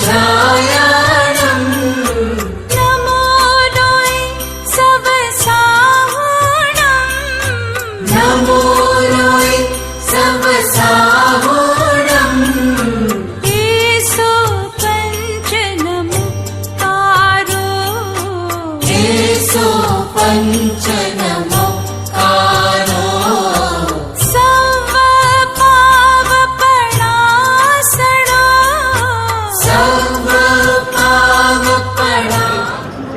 छायाणम् नमो लोय सब साहुणम् नमो लोय सब साहुणम् येसु पञ्चनमुक्तारो येसु पञ्चनमुक्तारो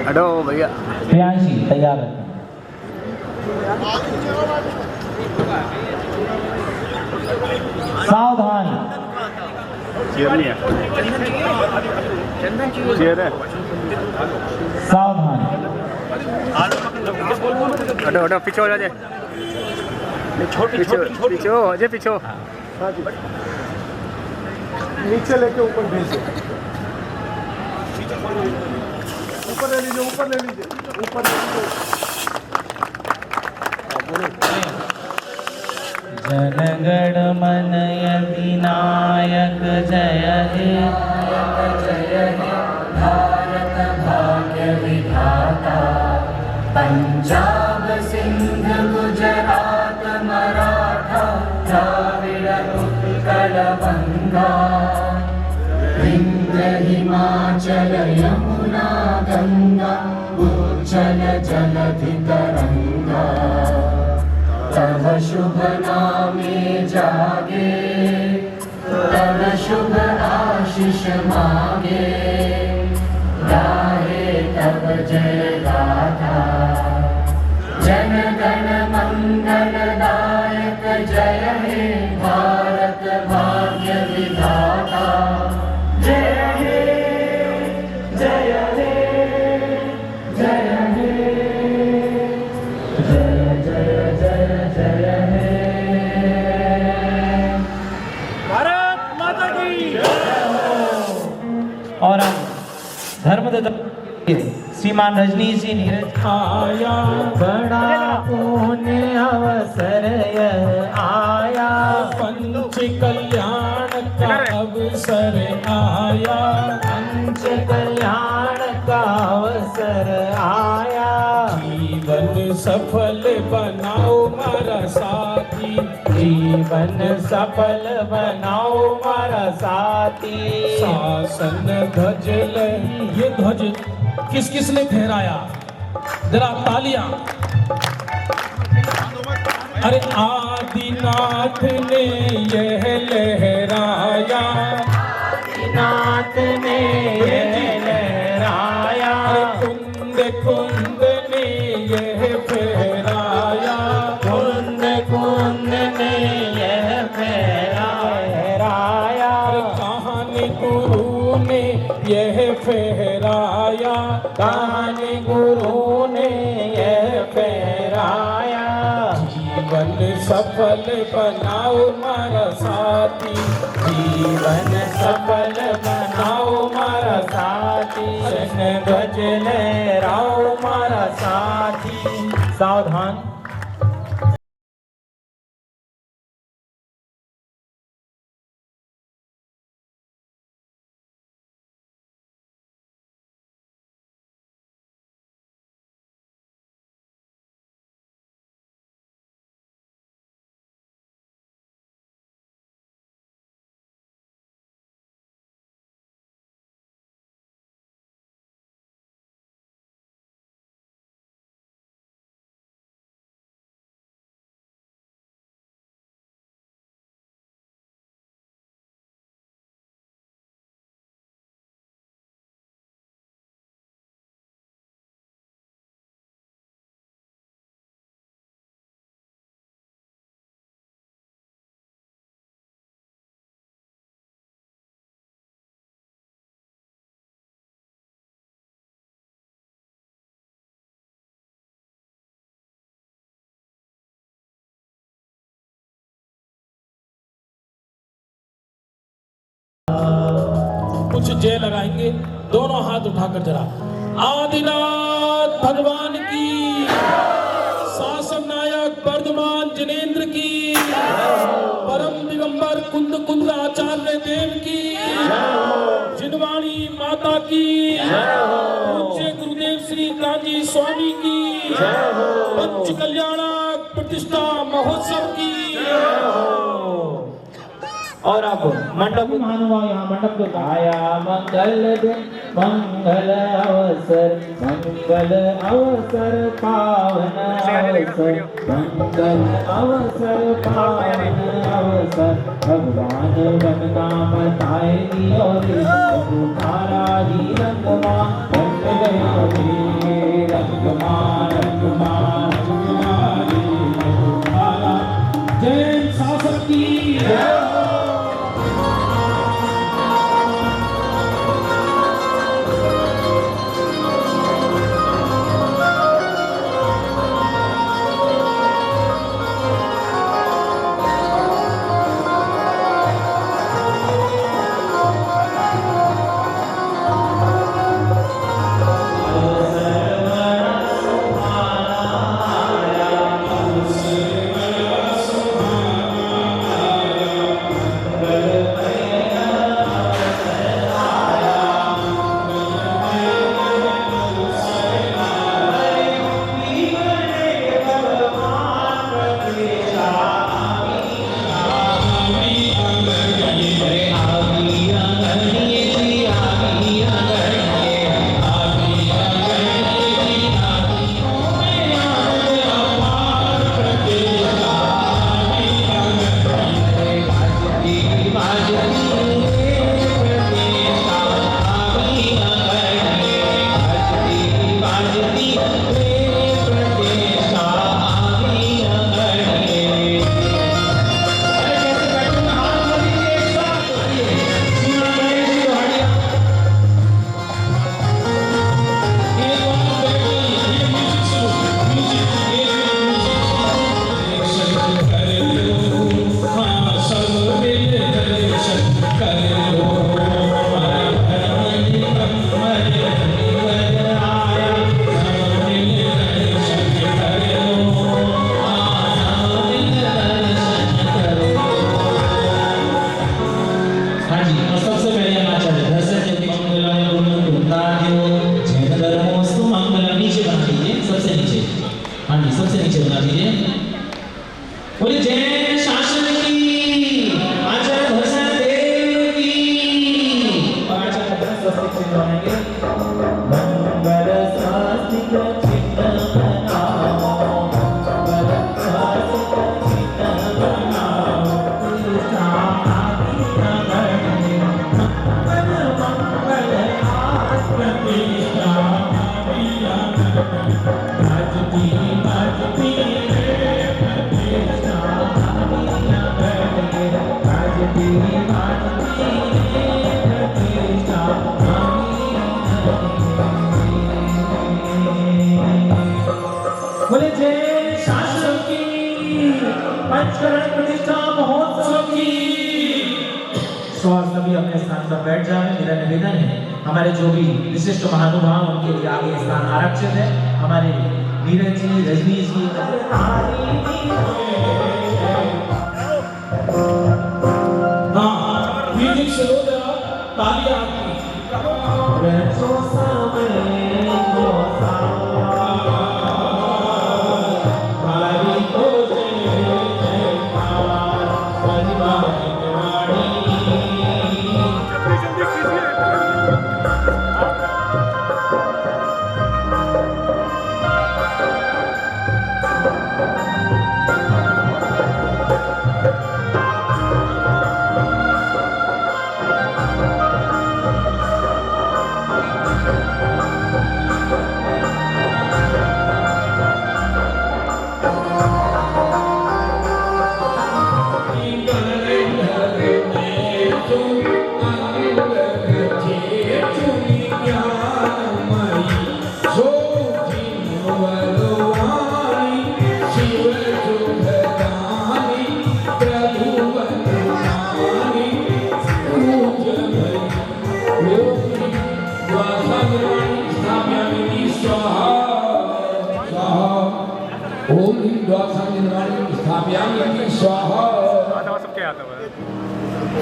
हटो भैया। प्रियांशी तैयार रखें। सावधान। चेयर नहीं है, चेयर है। सावधान। हटो हटो, पीछे हो जाए, पीछे हो अजय, पीछे हो। नीचे लेके ऊपर भेजो, ऊपर ले लीजिए, ऊपर ले लीजिए, ऊपर ले लीजिए। जनगण मन अधिनायक जय हे, जय हे भारत भाग्य विधाता। पंजाब सिंध गुजरात मराठा द्राविड़ उत्कल बंगा, विंध्य हिमाचल यमुना गंगा उज्जल जलधि तरंगा। तव शुभ नामे जागे, तव शुभ आशीष मागे, गाहे तब जय गाथा। जन गण मंगलदायक जय हे भारत भाग्य विधाता। जय हे जय हे जय हे जय जय जय जय हे। भारत माता की और हम धर्मदत्त श्रीमान रजनीश जी नीरज आया। बड़ा पुण्य अवसर यह आया, पंच कल्याण का अवसर आया, पंच कल्याण का अवसर आया। जीवन सफल बनाओ मारा साथी, जीवन सफल बनाओ मारा साथी। शासन ध्वज ले, ये ध्वज किस किस ने फहराया, जरा तालियां। अरे आदिनाथ ने यह लहराया, आदिनाथ ने यह लहराया। कुंद कुंद ने यह फहराया, कुंद कुंद ने यह फहराया। कहानी गुरु ने यह फहराया, कहानी गुरु ने यह फहराया। जीवन सफल बनाओ मारा साथी, जीवन सफल बनाओ मारा साथी। शन ध्वज लहराओ मारा साथी। सावधान। कुछ जय लगाएंगे, दोनों हाथ उठाकर जरा। आदिनाथ भगवान की, शासन नायक वर्धमान जिनेन्द्र की, परम दिगंबर कुंद कुंद आचार्य देव की, जिनवान माता की पूज्य गुरुदेव श्री कांजी स्वामी की पंच कल्याणक प्रतिष्ठा महोत्सव की। और अब मंडप महानुभाव यहाँ मंडप को आया मंगल दिन मंगल अवसर पावन अवसर मंगल अवसर पावन अवसर भगवान बनना बताए और तुम्हारा ही रंगमा बन गया रे रंगमा रंगमा जय शासक की बोले जय शासक की पंचकरण प्रतिष्ठा महोत्सव की। सभी अपने स्थान पर बैठ जाए। मेरा निवेदन है हमारे जो भी विशिष्ट महानुभाव उनके लिए आगे स्थान आरक्षित है। हमारे नीरज जी रजनीश जी म्यूजिक से हो जरा तालियां आपकी।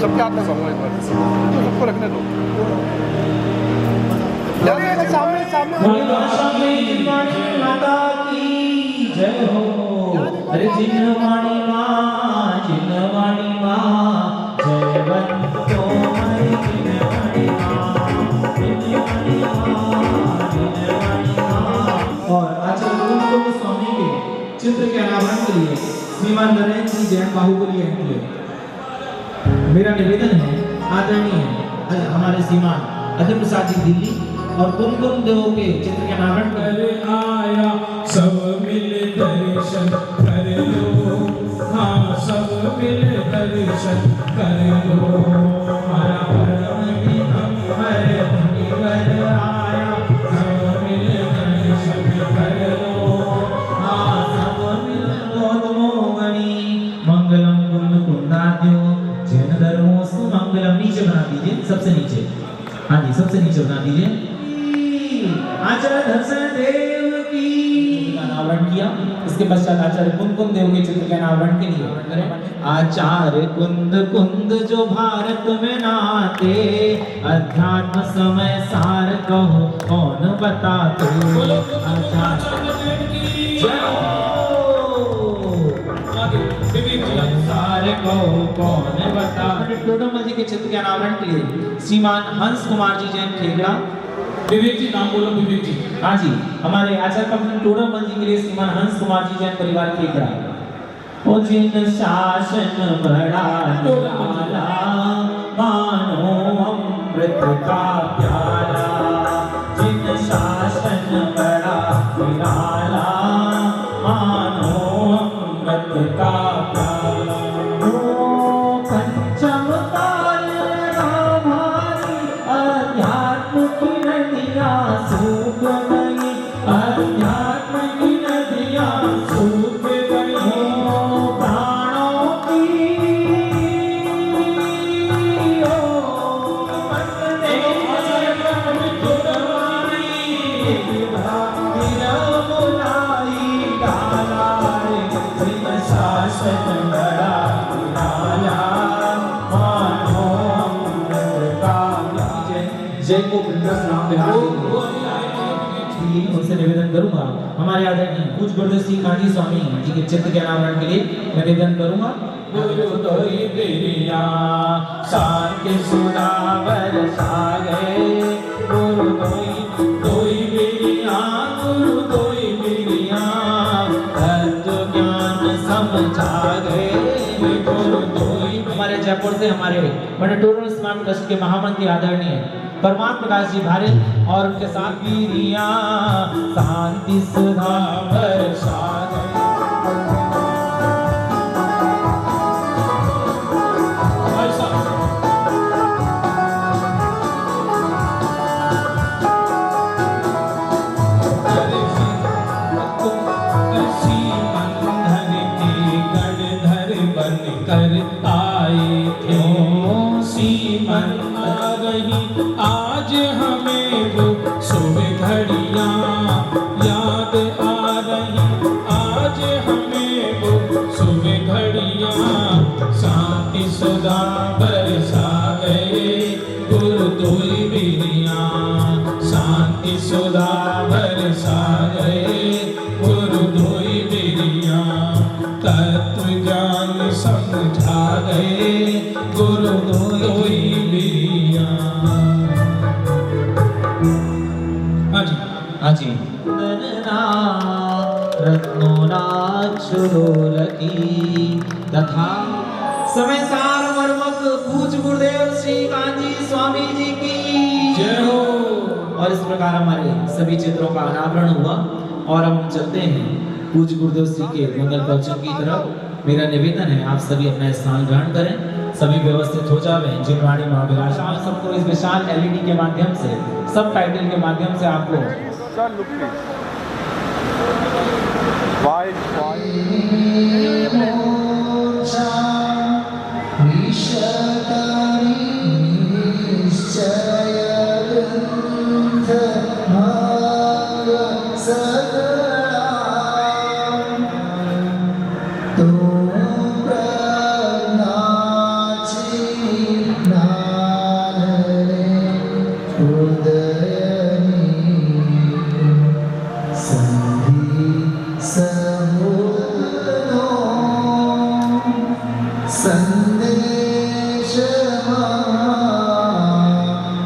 सबके आता है सबको रखने दो। माता की जय हो। अरे जिनवाणी माँ जयवंतो हरि जिनवाणी माँ। और आचार्य कुंकुम स्वामी के चित्र के अनावरण के लिए श्रीमान नरेंद्र जी जैन बाहुबली हुए। मेरा निवेदन है आदरणीय हमारे श्रीमान अजय प्रसाद जी दिल्ली और कुमकुम देवों के चित्र के अनावरण कर आया सब मिल दर्शन कर लो। हाँ सब मिल दर्शन कर लो। हरा परमि हर मुनिवर आया सब मिल दर्शन कर लो। हाँ सब मिल मोगमोगणी मंगलम कुंद कुंदाद्यो जैन धर्मों सुमंगलम। नीचे बना दीजिए सबसे नीचे। हाँ जी सबसे नीचे बना दीजिए। आचार्य दर्शन देव की अनावरण किया। इसके पश्चात आचार्य कुंद देव के चित्र के अनावरण के लिए आचार्य कुंद जो भारत में नाते अध्यात्म समय सार कहो कौन बता तू। सारे कहो कौन बता। टोडरमल जी के चित्र के अनावरण के लिए श्रीमान हंस कुमार जी जैन खेगड़ा। विवेक जी नाम बोलो विवेक जी। हाँ जी हमारे आचार्य पत्नी टोडरमल जी के लिए श्रीमान हंस कुमार जी जैन परिवार खेगड़ा। ओ जिन शासन बड़ा निराला मानो अमृत का प्याला। जिन शासन बड़ा निराला मानो अमृत का प्याला। ओ पंचम काल रामानी अध्यात्म की नदियाँ सूख गई। अध्यात्म की नदियाँ सूख गई। प्राणों की जय को बिंदास नाम बिहार उनसे निवेदन करूंगा। हमारे आदरणीय पूज्य गुरुदेव श्री कांजी स्वामी जी के चित्र के अनावरण के लिए निवेदन करूंगा। गुरु दोई बिरिया शांति सुनावर सागे। गुरु दोई बिरिया तत्व ज्ञान समझा गए। गुरु दोई। हमारे जयपुर से हमारे पंडित स्मारक ट्रस्ट के महामंत्री आदरणीय परमात्मा प्रकाश जी भारत और उनके साथ वीरिया शांति सुधा वर्षा कर आए थे। सीमन आ गई आज हमें वो सुबह घड़ियाँ याद आ रही। आज हमें वो सुबह घड़ियाँ शांति सुधा बरसा गए। गुरु दोई बिरिया शांति सुधा बरसा गए। गुरु दोई बिरिया तत्व ज्ञान समझा गए। गुरु दोई बिरिया। हाँ जी रत्नोनाक्षुरोलकी तथा समय सार मर्मक पूज्य गुरुदेव श्री कांजी स्वामी जी की जय हो। और इस प्रकार हमारे सभी चित्रों का अनावरण हुआ और हम चलते हैं पूज्य गुरुदेव श्री के मंगल प्रवचन की तरफ। मेरा निवेदन है आप सभी अपना स्थान ग्रहण करें। सभी व्यवस्थित हो जावे। जिनवाणी महाविलास सबको इस विशाल एलईडी के माध्यम से सब टाइटल के माध्यम से आपको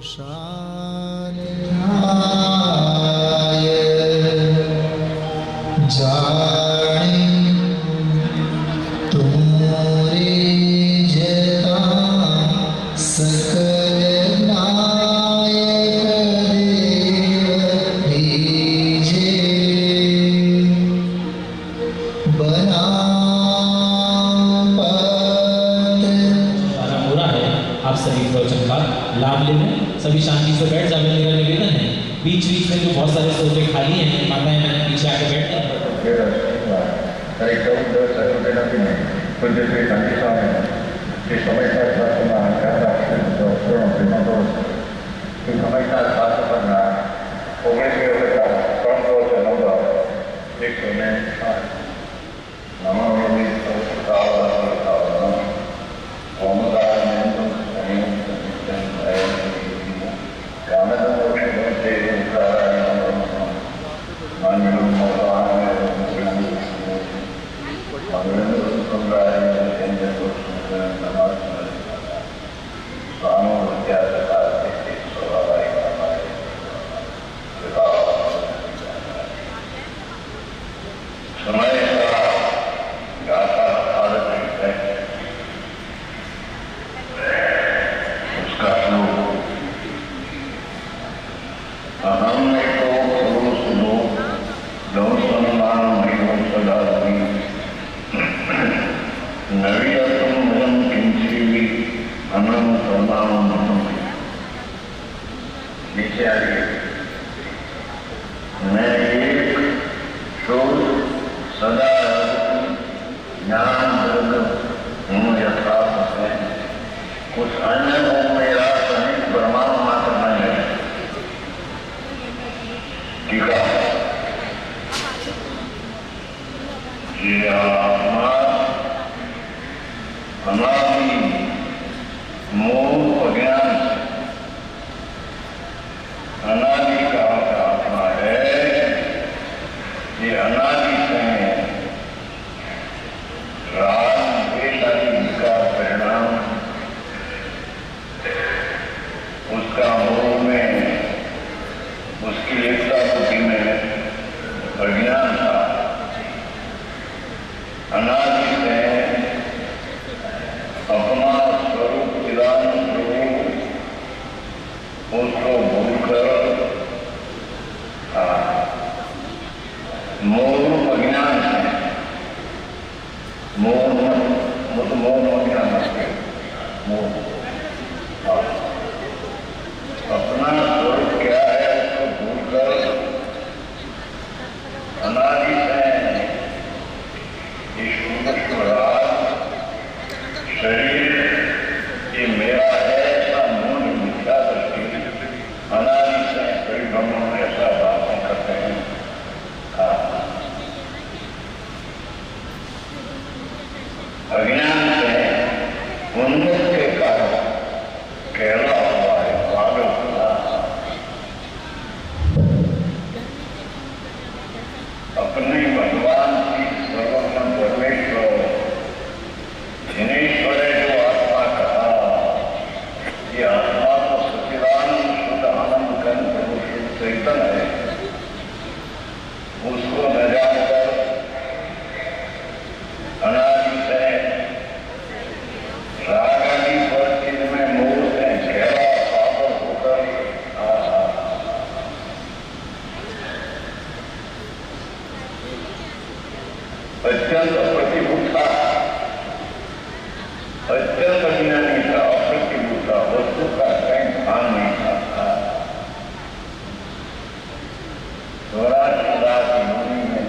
शान्याय जाने तुमरे जता सकल नायक देव दीजे बना वाला पूरा है। आप सभी प्रवचन का लाभ लेने सभी शांति से बैठ जावे, मेरा निवेदन है। बीच बीच में जो बहुत सारे सोफे खाली हैं, माताएं मैंने पीछे आके बैठ जाए। समय का गाथा भारत है, उसका श्लोक अहम तो पुरुष लोक लव सम्मान मयो सदा नवीनतम मयम किंचिवी अनम सर्वाम नीचे आइए। मैं एक शोध सदा ज्ञान हूँ यथार्थ है, कुछ अन्य को मेरा सहित परमाणु मात्र नहीं है। टीका ये आत्मा अनादि मोह अज्ञान अनादि का आत्मा है। ये अनादि से राग द्वेष आदि का परिणाम उसका मोह में, उसकी एकता बुद्धि में अज्ञान था। अनादि से अपना स्वरूप चिदानंद स्वरूप उसको भूलकर मोह अज्ञान है। मोह अज्ञान मोह अपना स्वरूप क्या है उसको भूलकर अनादि से शरीर ये मेरा है ऐसा मूल मिथ्या दृष्टि अनादि से कई ब्रह्मों में ऐसा बातें करते हैं। अज्ञान से उन्मुख के कारण कहला हुआ है, पागल हुआ। अपने भगवान की सर्वोत्तम परमेश्वर जिनेश्वर है जो आत्मा कहा, ये आत्मा तो सच्चिदानंद शुद्ध आनंद घन प्रभु शुद्ध चैतन्य है। उसको न जानकर अनादि से राग आदि परिस्थिति में मोह से घेरा पागल होकर अत्यंत प्रतिभूत था, अत्यंत अज्ञानी था, अप्रतिभूत था, वस्तु का कहीं भान नहीं था। स्वराज राज मुनि में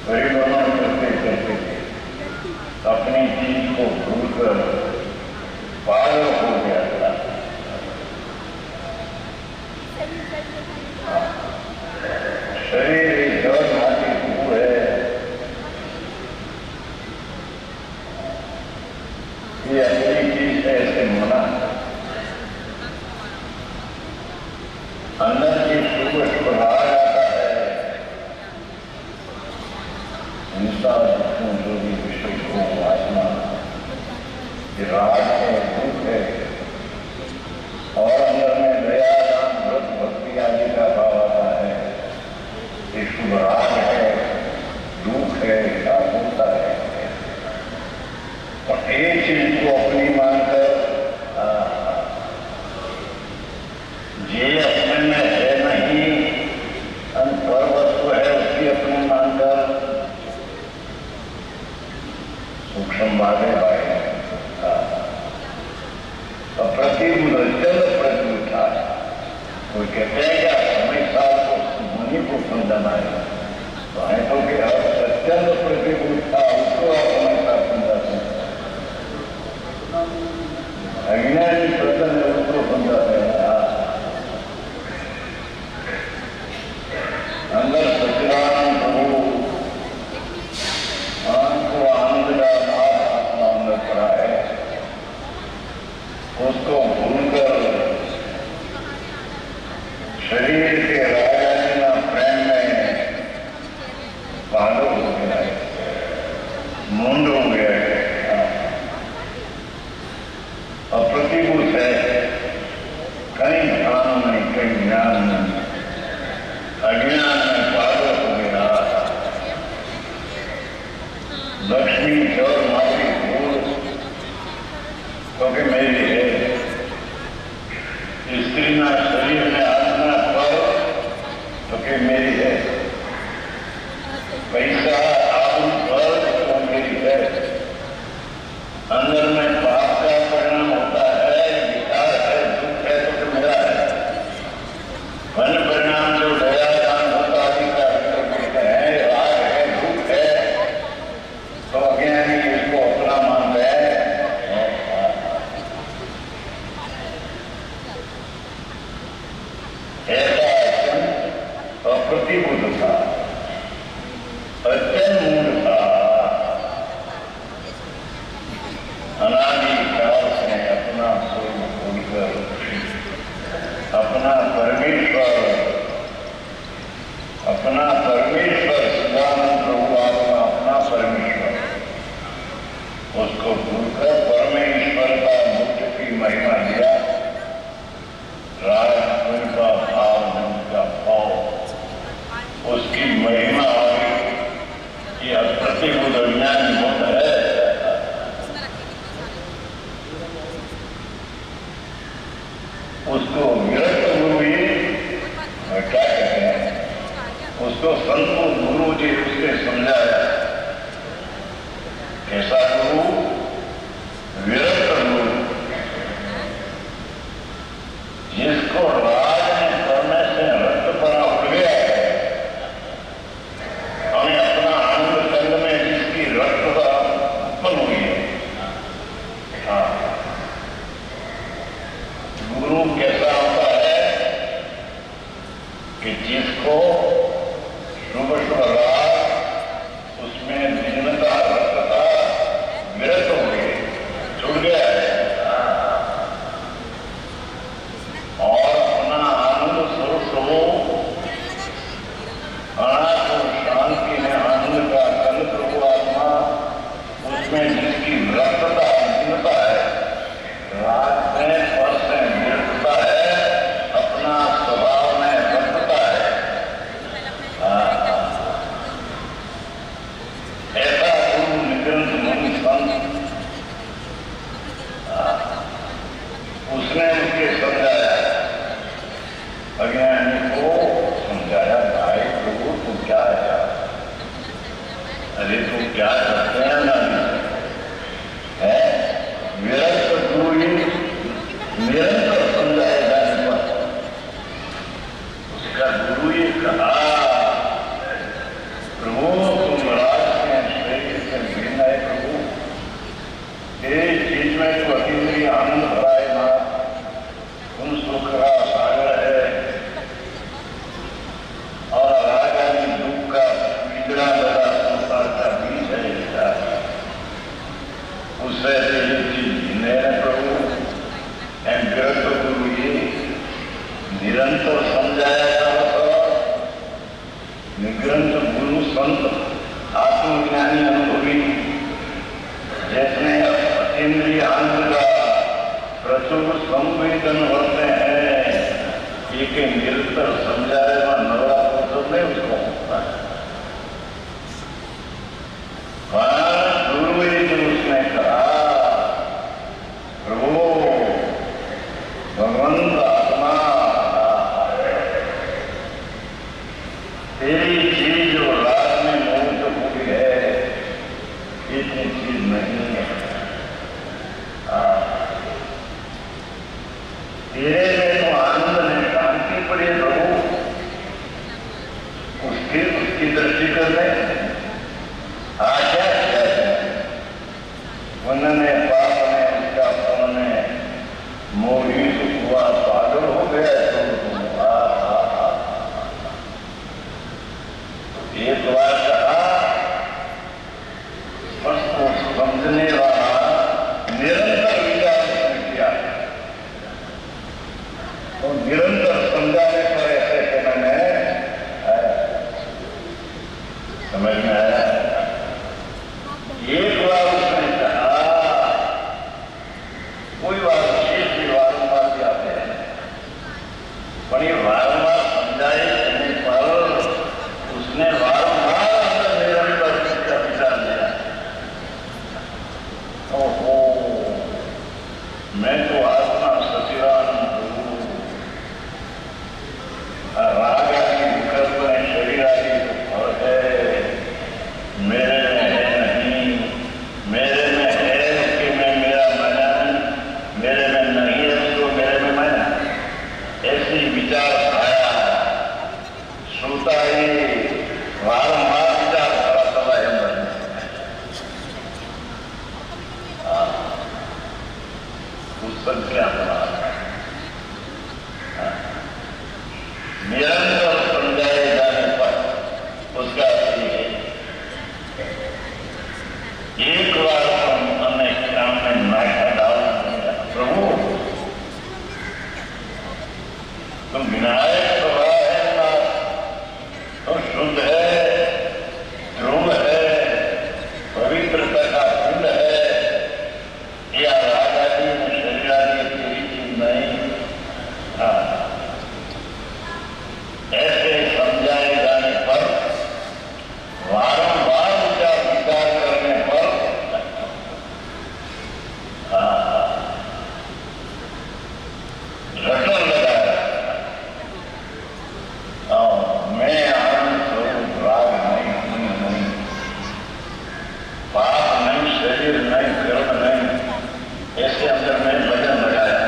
परिवर्तन करते करते अपनी चीज को भूलकर पागल हो गया था। शरीर एक जड़ भाती भू है, ये अपनी चीज है ऐसे मना। अंदर की सुख बढ़ाया जाता है, हिंसा जो भी विषय को आत्मा ये राग है, दुख है और ये अपने में है नहीं, पर वस्तु है उसकी अपने मानकर सूक्ष्म बातें आए। प्रतिबुद्ध प्रतिबुद्धा कोई कहते हैं क्या समय साल को मुनि को समझाना है, तो है तो कि अत्यंत प्रतिबुद्धा उसको आप समय साल समझाते हैं, अज्ञानी प्रसन्न है उसको समझाते हैं। अंदर सच्चिदानंद प्रभु को आनंद का नाथ आत्मा अंदर पड़ा है, उसको भूलकर शरीर के राजनीना प्रेम में पागल हो गया है, मूंड हो गया है, अप्रतिभूत है, कहीं ध्यान नहीं, कहीं ज्ञान नहीं, अज्ञान में पागल हो गया। लक्ष्मी और माटी भूल क्योंकि मेरी है, स्त्री ना शरीर में आत्मा पर क्योंकि मेरी है, पैसा आत्म पर तो मेरी है, अंदर में पाप का परिणाम होता है, विकार है, दुख है तो मेरा है, वन परिणाम जो दया दान होता अधिकार है, राग है, दुख है, तो अज्ञानी इसको अपना मानते हैं। ऐसा अत्यंत अप्रतिबुद्ध था, अत्यंत मूढ़ था, अनादि काल से अपना स्वरूप भूलकर अपना परमेश्वर सदानंद प्रभु आत्मा अपना परमेश्वर उसको भूलकर परमेश्वर का मुख्य की महिमा दिया, राज का भाव का भाव उसकी महिमा आ गई। यह प्रतिबुद्ध ज्ञान होता है, उसको विरक्त गुरु ही क्या कहते हैं, उसको संत गुरु जी उसके समझाया। कैसा गुरु? विरक्त गुरु, जिसको राज ने करने से रक्तपना उठ गया है, हमें अपना आनंद कंद में जिसकी रक्तता उत्पन्न हुई है। हाँ, गुरु कैसा होता है कि जिसको शुभ शुभ राग उसमें भिन्नता रक्तता विरत हो गई, छूट गया है, और अपना आनंद स्वरूप अनाथ और शांति में आनंद का कल प्रभु आत्मा उसमें जिसकी रक्तता भिन्नता है, राग में स्पर्श में विरक्तता है, अपना स्वभाव में रक्तता है, ऐसा गुरु निग्रंथ मुनि संत उसने उसके समझाया, अज्ञानी को समझाया, भाई प्रभु तू क्या है, अरे तू क्या करते हैं ना है, विरक्त गुरु ही निरंतर समझाए जाने पर उसका गुरु ही कहा, प्रभु तुम राज के शरीर से भिन्न है, प्रभु तेरी चीज में तो अतीन्द्रिय आनंद भरा है ना, तुम सुख का सागर है और रागानी दुख का पिंजरा लगा संसार का बीज है, इसका उससे ये चीज भिन्न है प्रभु। एंड विरक्त गुरु ये निरंतर समझाया था, निग्रंथ गुरु संत आत्मज्ञानी अनुभवी जिसने इंद्रिय आनंद का प्रचुर संवेदन होते हैं, एक निरंतर समझाएगा नवरात्र तो नहीं उसको होता है। गुरु जी उसने कहा, प्रभु भगवंत आत्मा धीरे में तो आनंद ने शांति पर ही प्रभु उसकी दृष्टि कर रहे आज्ञा किया जाए उन्होंने पाप ने उसका पुण्य मोही हुआ पागल हो गया तो एक बार कहा उसको समझने वाला निरंतर विचार किया और निरंतर समझाने पर ऐसे कहना है समझ में आया। एक बार उसने कहा कोई बात विशेष भी वारंवार भी आते हैं पर ये वारंवार समझाए देने पर उसने वारंवार अंदर निरंतर का विचार लिया। ओहो मैं तो आत्मा सचिदानंद हूँ राग आदि विकल्प है शरीर आदि फल है मेरे में है नहीं मेरे में है कि मैं मेरा मना मेरे में नहीं है तो मेरे में मना ऐसी विचार आया श्रोता ही वारंवार विचार कराता है मन पुस्तक क्या बना निरंतर समझाए जाने पर उसका अर्थ है एक बार हम अनेक काम में नाशा डाल प्रभु तुम विनायक प्रभा है ना तुम शुद्ध है ध्रुव है पवित्रता का पिंड है या राग आदि में शरीर आदि तेरी चीज नहीं। ऐसे समझाए जाने पर वारंवार विचार करने पर रटन लगाया मैं आनंद स्वरूप राग नहीं पाप नहीं शरीर नहीं कर्म नहीं ऐसे अंदर में वजन लगाया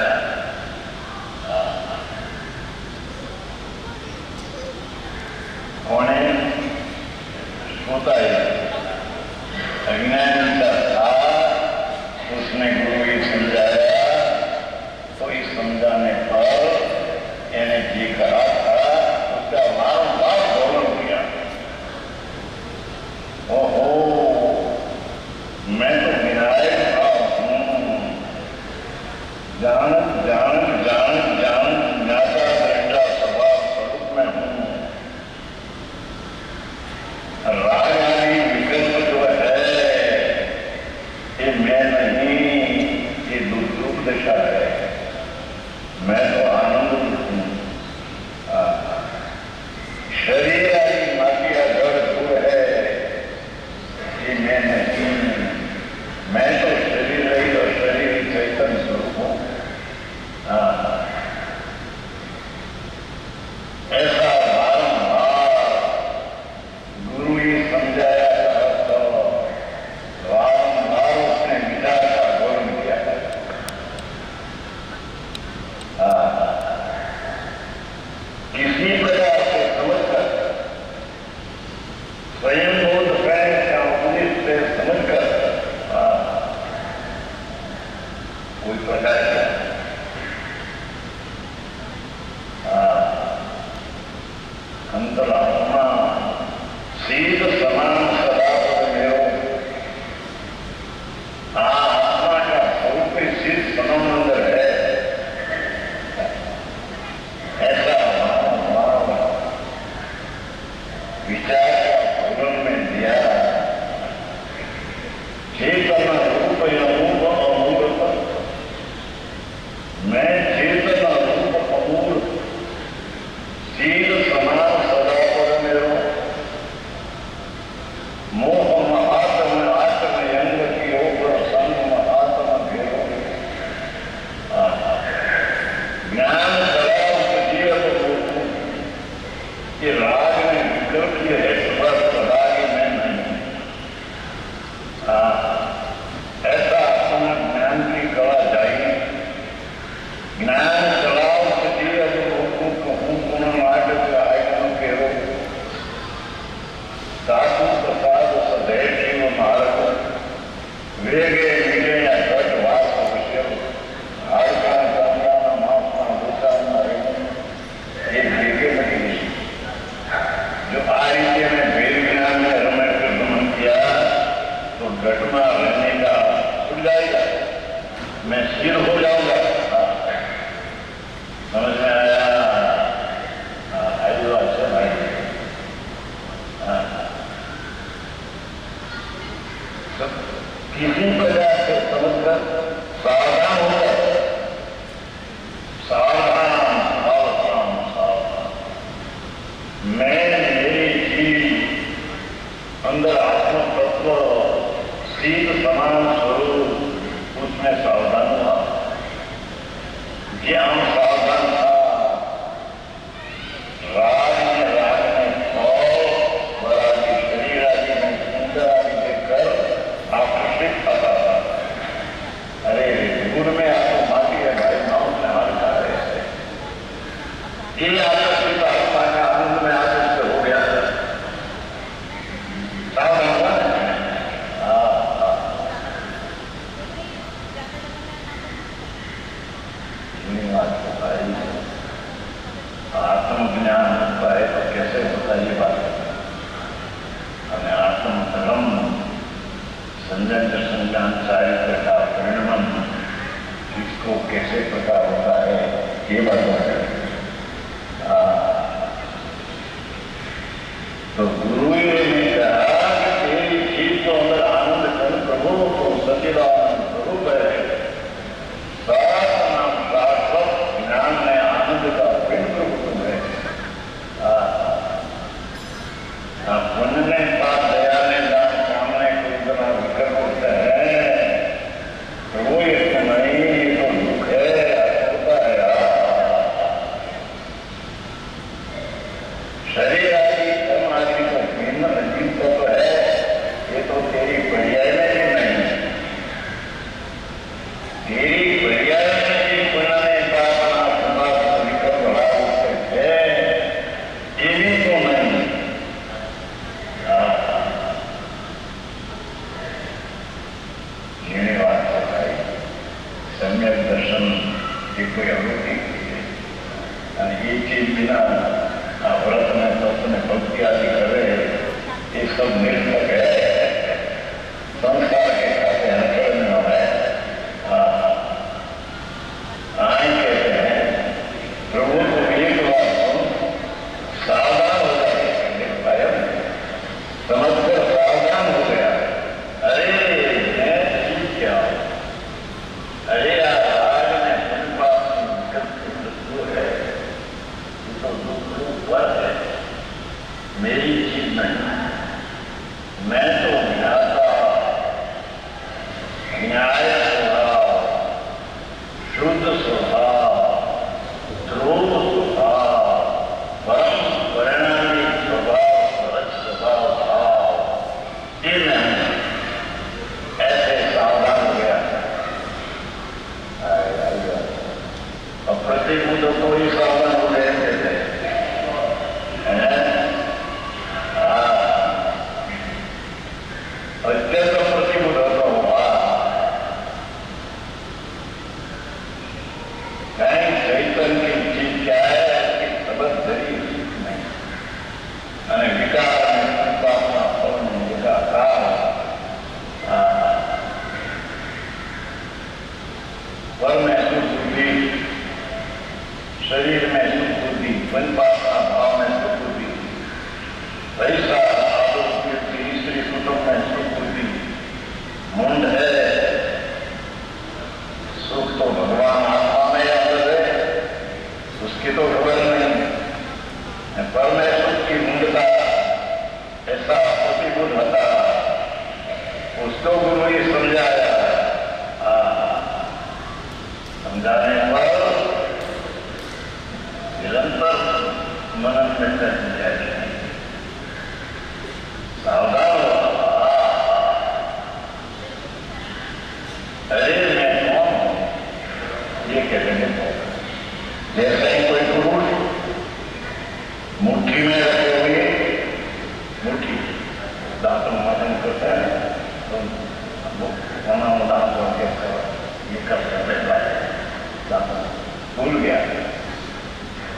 उन्हें होता है अज्ञानी का था उसने गुरु ही समझाया तो इस समझाने पर इन्हें जी कहा था उसका वारंवार गौरव किया। ओहो मैं तो विनायक हूँ जान जान जान जान ज्ञाता दृष्टा स्वभाव स्वरूप में हूँ। राग आदि विकल्प जो है ये मैं नहीं ये दुख दशा है मैं तो आनंद हूँ। शरीर आदि माटी का जड़ जो है ये मैं नहीं मैं तो शरीर रही और शरीर चैतन्य स्वरूप हूँ। ऐसा गुरु ही समझाया तो वारंवार उसने विचार का गौरव किया। किसी प्रकार से समझकर स्वयं बोध स्वयं का उपदेश से समझकर कोई प्रकार का अंतरात्मा शीत समान सदा मेरो आत्मा का स्वरूप शीत समान अंदर है ऐसा विचार का भवन में दिया चेतना रूप या रूप अमूर्त मैं चेतना रूप अमूर्त शीत समान सदा मेरो मोह महात्म आत्म यंग की ओर संग महात्म भेरो ज्ञान ये राग ने विकल्प किए है सदा ही मैं नहीं। ऐसा अपना ज्ञान की कला चाहिए ज्ञान कला ये आकर्षित आत्मा का आनंद में आकर्षित हो गया। सावधान हुआ आत्मज्ञान होता है तो कैसे होता है ये बात हमें आत्मधर्म संजय संज्ञान चारित्र का परिणमन इसको कैसे पता होता है ये बात है। तो गुरु ने कहा कि तेरी चीज तो अंदर आनंद कर प्रभु तो सचिदानंद स्वरूप है। नाम शाश्वत ज्ञान में आनंद का पिंड रूप है। पुण्य ने पाप दया ने दान काम ने कोई इतना विकल्प होता है तो वो ये नहीं तो दुख है होता है। शरीर आदि कर्म आदि को भिन्न अजीब तो है ये तो तेरी पर्याय में भी नहीं तेरी पर्याय में भी पुण्य ने पाप विकल्प बढ़ा सकते ये भी तो नहीं। सम्यक दर्शन की कोई अवृत्ति ये चीज बिना व्रत में तत्व में भक्ति आदि करे ये सब निरर्थक है संसार के खाते अनुकरण में है। आए कहते हैं प्रभु को एक बार सावधान हो जाए समझकर सावधान हो गया। अरे मैं ठीक क्या अरे यार आज मैं है तो दुख है मेरी चीज नहीं मैं तो न्याय स्वभाव शुद्ध स्वभाव ध्रुव स्वभाव परम परिणामी स्वभाव सहज स्वभाव भाव ये नहीं ऐसे सावधान हो गया। और प्रतिबुद्ध को ही सावधान हो गए थे अत्यंत प्रतिबुद्ध तो हुआ कहीं चैतन्य की चीज क्या है कि सबक धरी नहीं અને વિકાર અને સંતાપના ફળનો એકાકાર પર में सुख बुद्धि शरीर में सुख बुद्धि पंचपापना भाव में सुख बुद्धि वैसा आरोग्य स्त्री कुटुंब में सुख बुद्धि मुंड है सुख तो भगवान आत्मा में अंदर है उसकी तो खबर नहीं पर में सुख की मुंडता ऐसा प्रतिबुद्ध होता उसको गुरु ही समझाया। समझाने पर निरंतर मनन में जाए सावधान हो। अरे मैं कौन हूं ये कहते हैं जैसे ही कोई पुरुष मुट्ठी में रखे हुए मुट्ठी दांत मनन करता है तो दांत ये कर सकता है भूल गया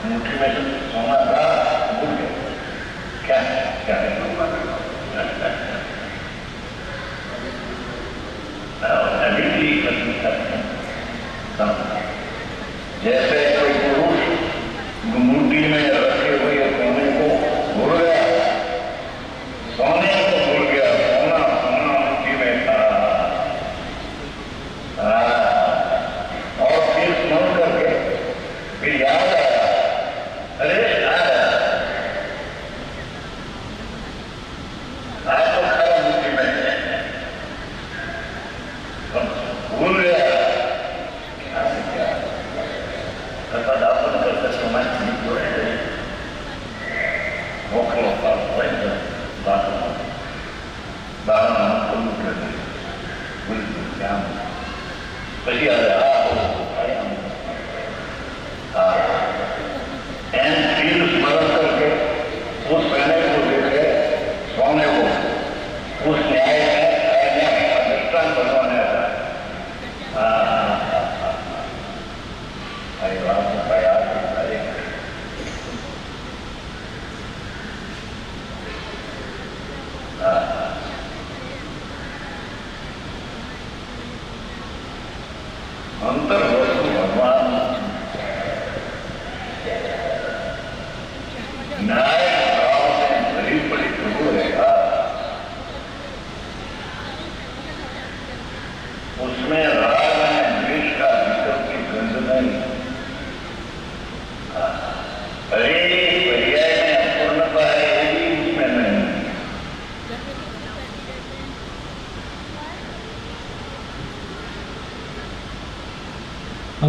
मुट्ठी में सोना था भूल गया क्या क्या जैसे कोई पुरुष मुट्ठी में रखे हुए सोने को भूल गया सोने को भूल गया सोना सोना मुट्ठी में था और फिर स्मरण करके फिर याद आया अरे आज तो खरा मुट्ठी में भूल गया दापन करते समय मोकलो પછી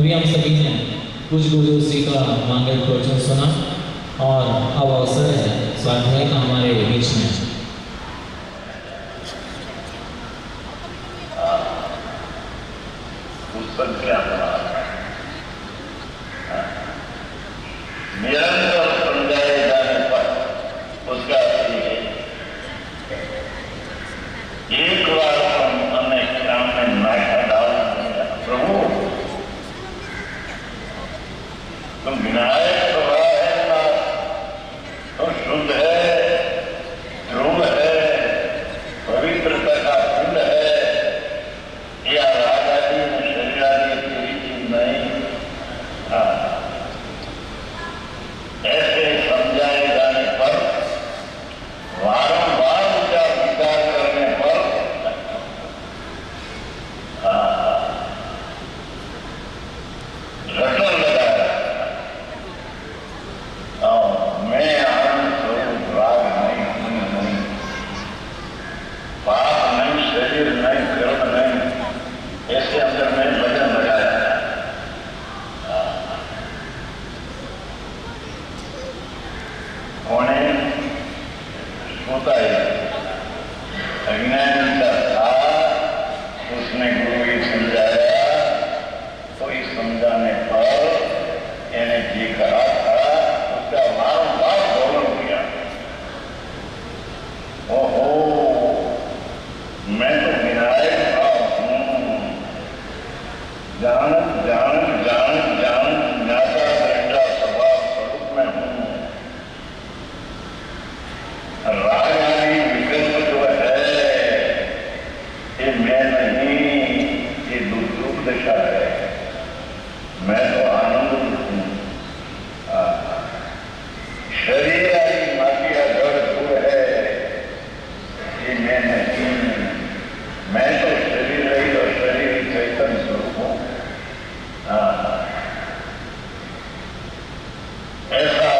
अभी हम सभी ने कुछ गुरु जी का मांगे प्रवचन सुना और अब अवसर है स्वाध्याय का हमारे बीच में। पुस्तक क्या बना निरंतर समझाए जाने पर उसका एक बार हम अनेक काम में नाटा डाल प्रभु तुम विनायक सभा है ना, तुम शुद्ध है, ध्रुव है, पवित्रता का पिंड है, या राजा जी ने शरीर आदि तेरी चीज नहीं। ऐसे समझाए जाने पर वारंवार उसका विचार करने पर रटन लगाया मैं आनंद स्वरूप राग नहीं, पाप नहीं, शरीर नहीं, कर्म नहीं, ऐसे अंदर में भजन लगाया। उन्हें होता है अज्ञानता था, उसने गुरु जी समझाया, तो इस समझाने पर यानी जी कहा था, उसका वारंवार गौरव किया। ओहो मैं तो विनायक हूँ, जानत जानत जानत जानत ज्ञाता दृष्टा स्वभाव स्वरूप में हूँ। रागानी विकल्प जो है ये मैं नहीं, ये दुख दशा है, मैं तो आनंद हूँ। शरीर आदि माटिया जड़ धूल है, ये मैं नहीं, मैं तो शरीर रही और शरीर चैतन्य स्वरूप हूँ। ऐसा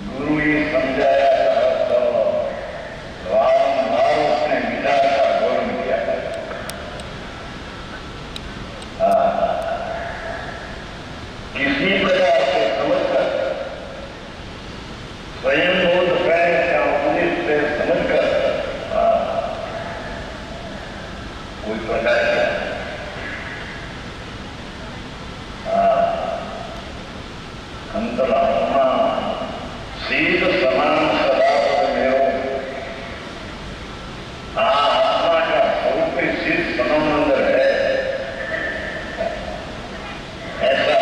गुरु ही समझाया तो वारंवार उसने विचार का गौरव किया। किसी प्रकार से समझकर स्वयं बोध का उपदेश से समझकर कोई प्रकार अंतरात्मा शीत समान सदापद मेरो, आत्मा का स्वरूप शीत समान अंदर है। ऐसा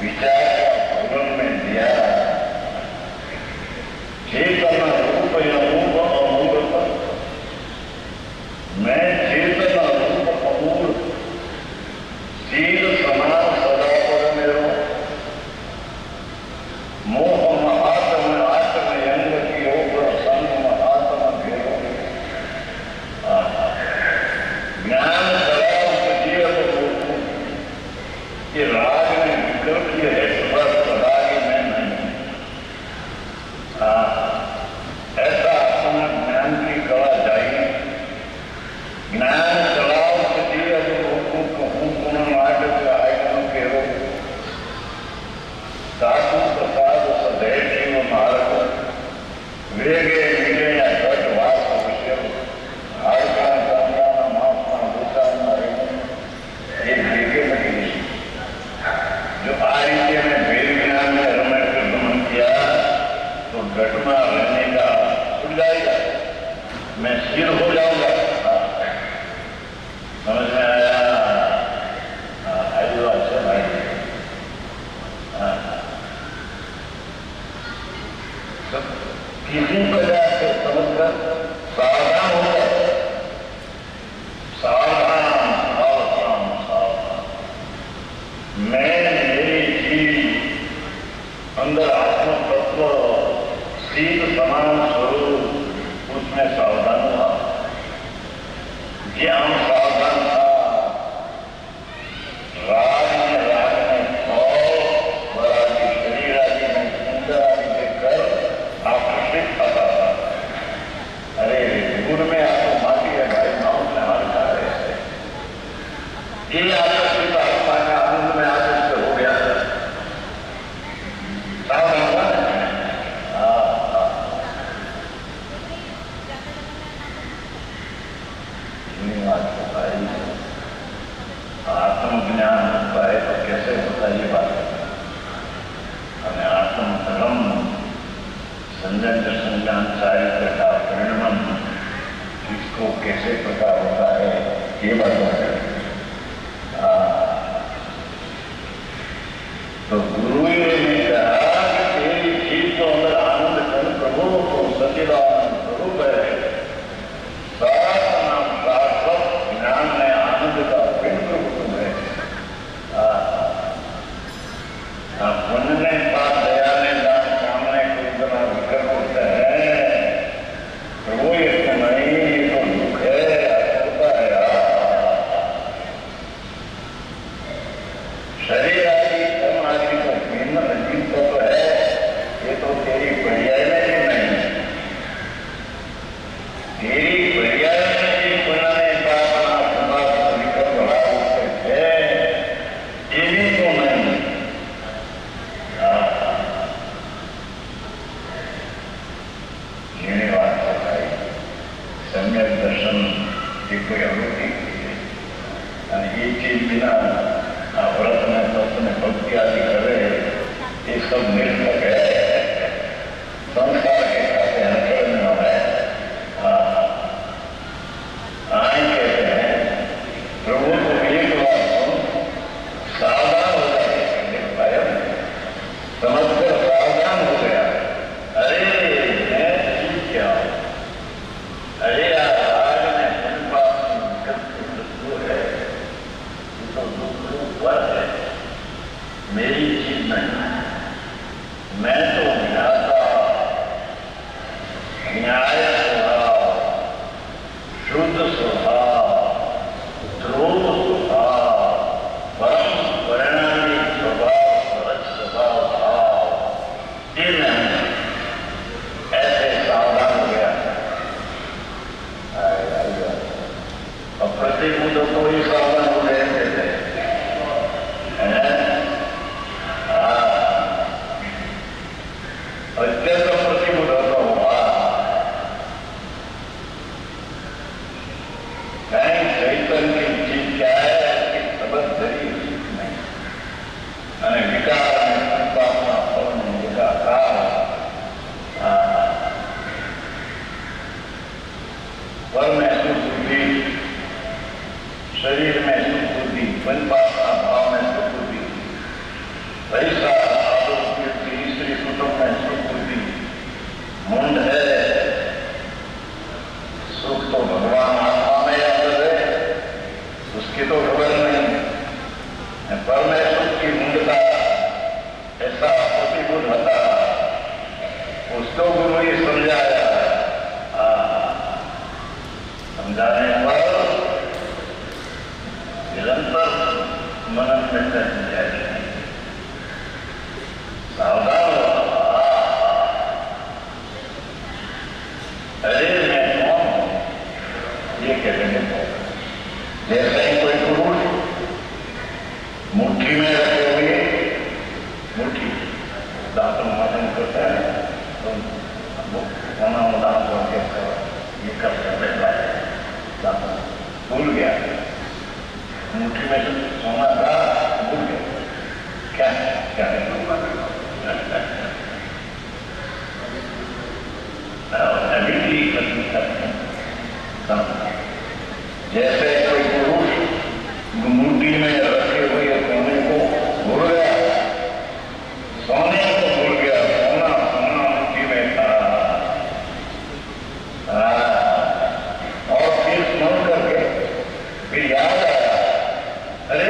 विचार का भोजन में दिया। चेतना रूप या रूप अमूर्त, मैं चेतना रूप अमूर्त शीत समान सदापद मेरो, मोह महात्म आत्म यंग की ओर संग महात्म भेरो, ज्ञान कला जीव ये राग में विकल्प ये है, राग में नहीं। ऐसा अपना ज्ञान की कला चाहिए। ज्ञान कला जीव पुनः नाटक आयतन होता है तो कैसे होता है ये बात हमें आत्म धर्म संजय संज्ञान चारित्र का परिणाम इसको कैसे प्रकार होता है ये बात है। तो गुरु ने कहा कि तेरी चीज को अंदर आनंद कर प्रभु को सचिदानंद स्वरूप है नाम शाश्वत ज्ञान में आनंद का बिल्कुल हुक्म है। पुण्य ने पाप दया ने दान कामने को इतना विकल्प होता है प्रभु ये तो नहीं ये तो दुख है होता है। शरीर आदि कर्म आदि को भिन्न अजीब तत्व है ये तो तेरी बढ़िया नहीं तेरी बढ़िया नहीं पुण्य का अपना समाज विकल्प बढ़ा सकते ये भी तो नहीं। ये बात बताई सम्यक दर्शन की कोई अवधि ये चीज बिना व्रत में तत्व में भक्ति आदि करे ये सब निर्भर है संस्कार के खाते हथकड़ में होना है। आए कहते हैं प्रभु को एक बार सावधान हो जाए समझकर सावधान हो गया अरे मैं ठीक क्या अरे यार आज मैं अपने पास है तो दुख है मेरी चीज नहीं मैं तो विधाता न्याय स्वभाव शुद्ध स्वभाव ध्रुव स्वभाव परम परिणामी स्वभाव सहज स्वभाव भाव इन ऐसे सावधान हो गया। और प्रतिबुद्धों को ही सावधान हो गए थे अत्यंत प्रतिबुद्ध हुआ कहीं चैतन्य की चीज क्या है इसकी सबक धरी नहीं અને વિકાર અને સંતાપના ફળનો એકાકાર पर में सुख बुद्धि शरीर में सुख बुद्धि पंचपापना भाव में सुख बुद्धि पैसा आरोग्य स्त्री कुटुंब में सुख बुद्धि मुंड है सुख तो भगवान आत्मा में अंदर है उसकी तो खबर नहीं पर में सुख की मुंडता ऐसा प्रतिबुद्ध होता उसको गुरु ही समझाया समझाने पर निरंतर मनन में करनी चाहिए सावधान हो अरे मैं कौन हूं ये कहते हैं जैसे ही कोई पुरुष मुट्ठी में रखे हुए मुट्ठी दांतों मदन करता है तो दांत ये कर सकता है भूल गया मुट्ठी में सोना था भूल गया क्या क्या जैसे कोई पुरुष मुट्ठी में रखे हुए सोने को भूल गया सोने को भूल गया सोना सोना मुट्ठी में था और फिर स्मरण करके फिर याद आया अरे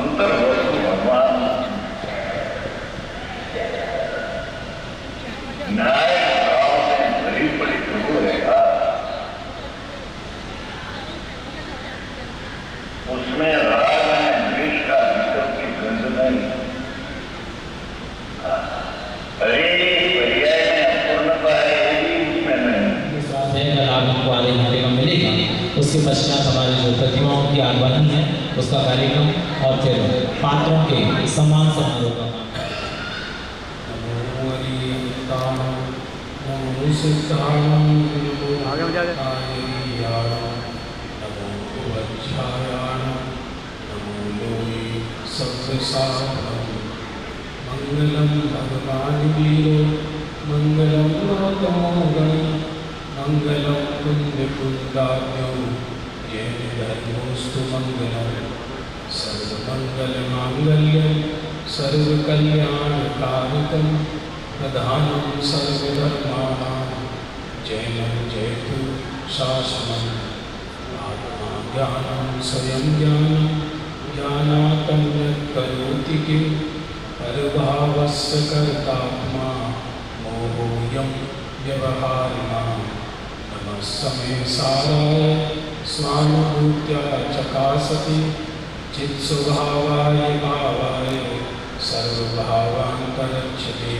अंतर्वस्तु भगवान न्याय भाव से भरी पड़ी प्रभु रहेगा, उसमें राग में द्वेष का भीतर की गंध नहीं। अरे पर्याय में अपूर्णता है, ये भी उसमें नहीं। विश्वास है अगर लाभ हमको आधे घंटे का मिलेगा, उसके पश्चात हमारी जो प्रतिमाओं की आगवानी है उसका कार्यक्रम और फिर पात्रों के सम्मान समारोह का आगे में जा मंगलम भगवान वीरो मंगलम गौतमोगण मंगलम पुण्य पुण्डाभ्यो जैन धर्मोस्तु मंगलम सर्वमंगल मांगल्यम सर्वकल्याणकारकम प्रधानम सर्वधर्माणां जैनं जयतु शासनम् आत्मा ज्ञानं स्वयं ज्ञानं ज्ञानातं यत् करोति किं परभावस्य कर्तात्मा मोहोऽयं व्यवहारिणां नमः समेसाराय स्वानुभूत्या चकासति चित्स्वभावाय भावाय सर्वभावान्तरक्षते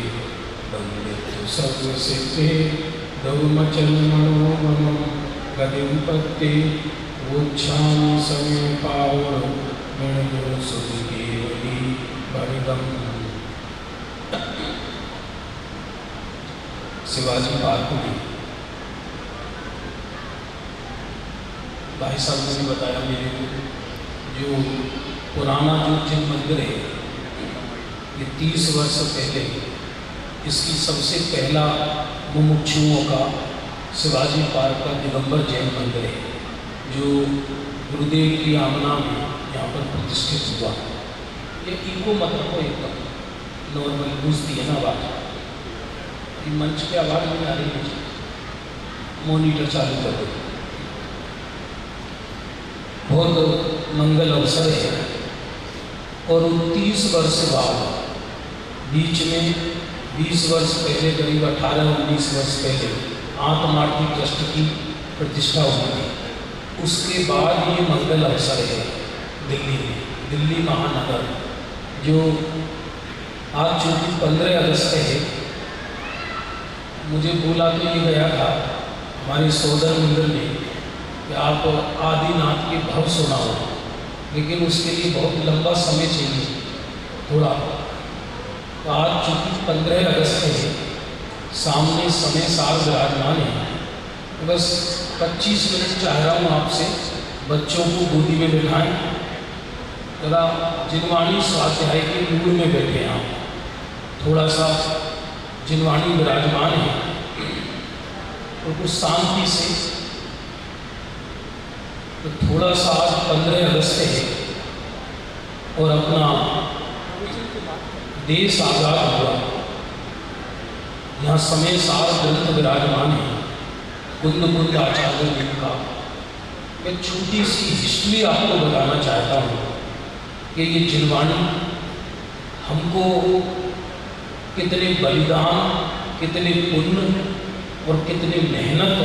वन्दितु सर्वसिद्धे दौमचन्मनोममं गतिं पत्ते वोच्छामि समे पावो मृणयो सुखीवली भरिदम्। शिवाजी पार्क में भाई साहब ने भी बताया मेरे को, जो पुराना जो जिन मंदिर है ये 30 वर्ष पहले इसकी सबसे पहला मुमुक्षुओं का शिवाजी पार्क का दिगंबर जैन मंदिर है, जो गुरुदेव की आमना में यहाँ पर प्रतिष्ठित हुआ। ये इको मत रखो, एकदम नॉर्मल बुझती है ना बात, ये मंच पे आवाज़ नहीं आ रही है, मॉनिटर चालू कर दो। बहुत मंगल अवसर है और 30 वर्ष बाद बीच में 20 वर्ष पहले करीब 18-19 वर्ष पहले आत्मार्थी ट्रस्ट की प्रतिष्ठा हुई थी। उसके बाद ये मंगल अवसर है दिल्ली में, दिल्ली महानगर, जो आज चूँकि 15 अगस्त है, मुझे बोला तो ये गया था हमारे सोदर मंदिर ने कि आप आदिनाथ के भव सुनाओ, लेकिन उसके लिए बहुत लंबा समय चाहिए थोड़ा। तो आज चूँकि 15 अगस्त है, सामने समय सार विराजमान है, तो बस 25 मिनट चाह रहा हूँ आपसे बच्चों को गोदी में बिठाएं, जरा जिनवाणी स्वाध्याय के मूड में बैठे हैं आप, थोड़ा सा जिनवाणी विराजमान है और कुछ शांति से, तो थोड़ा सा आज 15 अगस्त है और अपना देश आज़ाद हुआ, यहाँ समय सार ग्रंथ विराजमान है कुंद कुंद आचार्य जी का। मैं छोटी सी हिस्ट्री आपको बताना चाहता हूँ कि ये जिनवाणी हमको कितने बलिदान, कितने पुण्य और कितने मेहनत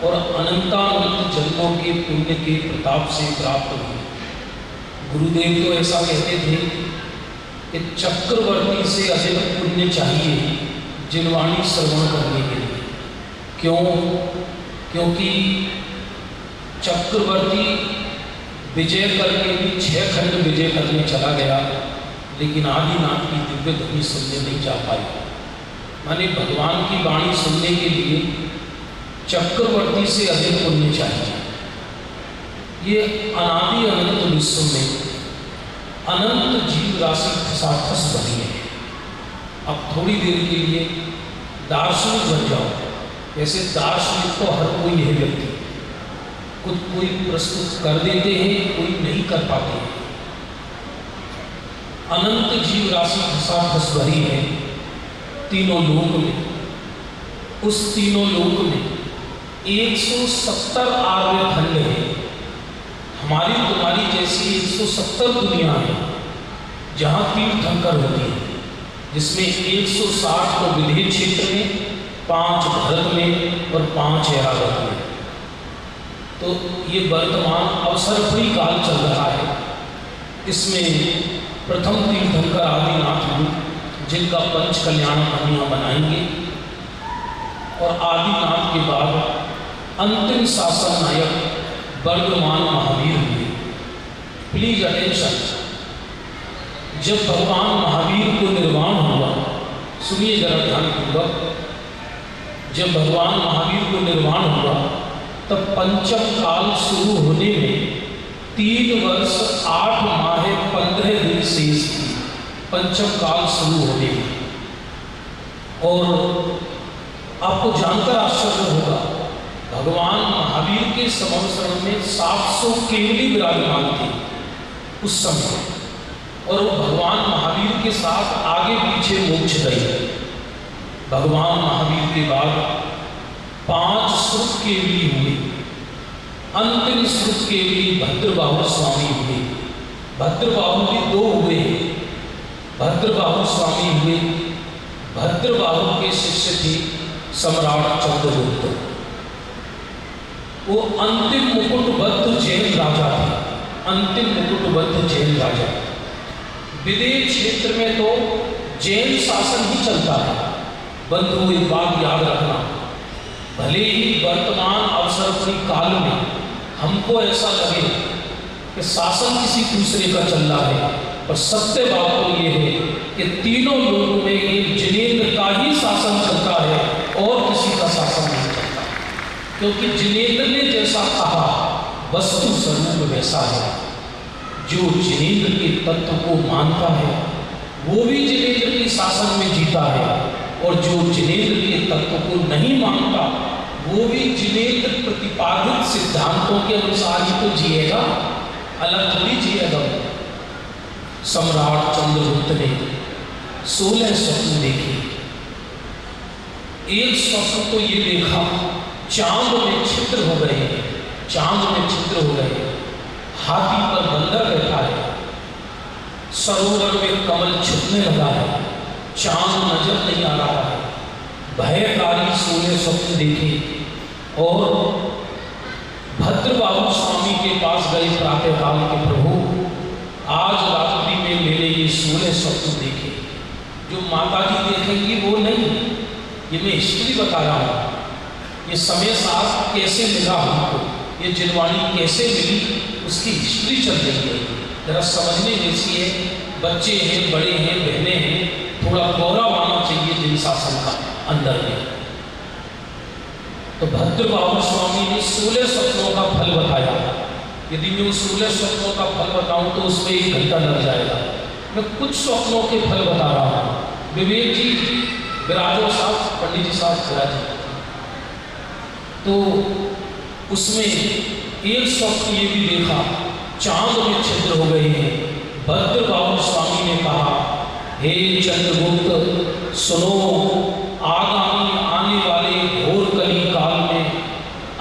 और अनंतानंत जन्मों के पुण्य के प्रताप से प्राप्त हुई। गुरुदेव तो ऐसा कहते थे कि चक्रवर्ती से अधिक पुण्य चाहिए जिनवाणी श्रवण करने के लिए। क्यों? क्योंकि चक्रवर्ती विजय करके भी 6 खंड विजय करने चला गया, लेकिन आदिनाथ की दिव्य ध्वनि सुनने नहीं जा पाई। माने भगवान की वाणी सुनने के लिए चक्रवर्ती से अधिक पुण्य चाहिए। ये अनादि अनंत विश्व में अनंत जीव राशि खसाखस बनी है। अब थोड़ी देर के लिए दार्शनिक बन जाओ। वैसे दार्शनिक तो हर कोई है व्यक्ति, कुछ कोई प्रस्तुत कर देते हैं, कोई नहीं कर पाते हैं। अनंत जीव राशि खसाखस भरी है तीनों लोक में। उस तीनों लोक में 170 आर्य खंड है। हमारी तुम्हारी जैसी 170 दुनिया है। जहाँ तीर्थंकर होती है, जिसमें 160 तो विदेह क्षेत्र में, 5 भारत में और 5 ऐरावत में। तो ये वर्तमान अवसरपरी काल चल रहा है। इसमें प्रथम तीर्थंकर आदिनाथ हुए, जिनका पंच कल्याण हम यहाँ बनाएंगे, और आदिनाथ के बाद अंतिम शासन नायक वर्धमान महावीर हुए। प्लीज अटेंशन, जब भगवान महावीर को निर्वाण हुआ, सुनिए जरा ध्यानपूर्वक, जब भगवान महावीर को निर्वाण हुआ तब पंचम काल शुरू होने में 3 वर्ष 8 माह 15 दिन शेष थी। पंचम काल शुरू होने में, और आपको जानकर आश्चर्य होगा, भगवान महावीर के संवत्सर में 700 केवली विराजमान थे उस समय, और वो भगवान महावीर के साथ आगे पीछे मोक्ष गए। भगवान महावीर के बाद 5 श्रुत केवली हुए। अंतिम श्रुत केवली भद्रबाहु स्वामी हुए। भद्रबाहु भी 2 हुए। भद्रबाहु स्वामी हुए। भद्रबाहु के शिष्य थे सम्राट चंद्रगुप्त। वो अंतिम मुकुटबद्ध जैन राजा थे। अंतिम मुकुटबद्ध जैन राजा। विदेह क्षेत्र में तो जैन शासन ही चलता है। बंधु, एक बात याद रखना, भले ही वर्तमान अवसरपरी काल में हमको ऐसा लगे कि शासन किसी दूसरे का चल रहा है, पर सत्य बात तो ये है कि तीनों लोगों में एक जिनेंद्र का ही शासन चलता है और किसी का शासन नहीं चलता, क्योंकि जिनेंद्र ने जैसा कहा वस्तु स्वरूप वैसा है। जो जिनेंद्र के तत्व को मानता है वो भी जिनेंद्र के शासन में जीता है, और जो जिनेंद्र के तत्व को नहीं मानता वो भी जिनेंद्र प्रतिपादित सिद्धांतों के अनुसार ही तो जिएगा, अलग थोड़ी जिएगा। सम्राट चंद्रगुप्त ने 16 स्वप्न देखे। एक स्वप्न तो ये देखा, चांद में छिद्र हो गए, चांद में छिद्र हो गए, हाथी पर बंदर बैठा है, सरोवर में कमल छिपने लगा है, चांद नजर नहीं आ रहा है। भयकारी 16 स्वप्न देखे, और भद्रबाहु स्वामी के पास गए प्रातःकाल के, प्रभु आज रात्रि में मैंने ये 16 स्वप्न देखे। जो माता जी देखेंगी वो नहीं, ये मैं हिस्ट्री बता रहा हूँ। ये समय साथ कैसे मिला हमको, ये जिनवाणी कैसे मिली, उसकी हिस्ट्री चल रही है। जरा समझने जैसी है। बच्चे हैं, बड़े हैं, बहनें हैं, थोड़ा गौरव आना चाहिए जिन शासन का अंदर में। तो भद्रबाहु स्वामी ने 16 स्वप्नों का फल बताया। यदि मैं उस 16 स्वप्नों का फल बताऊं तो उसमें 1 घंटा लग जाएगा। मैं कुछ स्वप्नों के फल बता रहा हूँ। विवेक जी विराजो साहब, पंडित जी साहब विराज। तो उसमें एक स्वप्न ये भी देखा, चांद में छिद्र हो गए हैं। भद्रबाहु स्वामी ने कहा, हे चंद्रगुप्त सुनो, आगामी आने वाले घोर कली काल में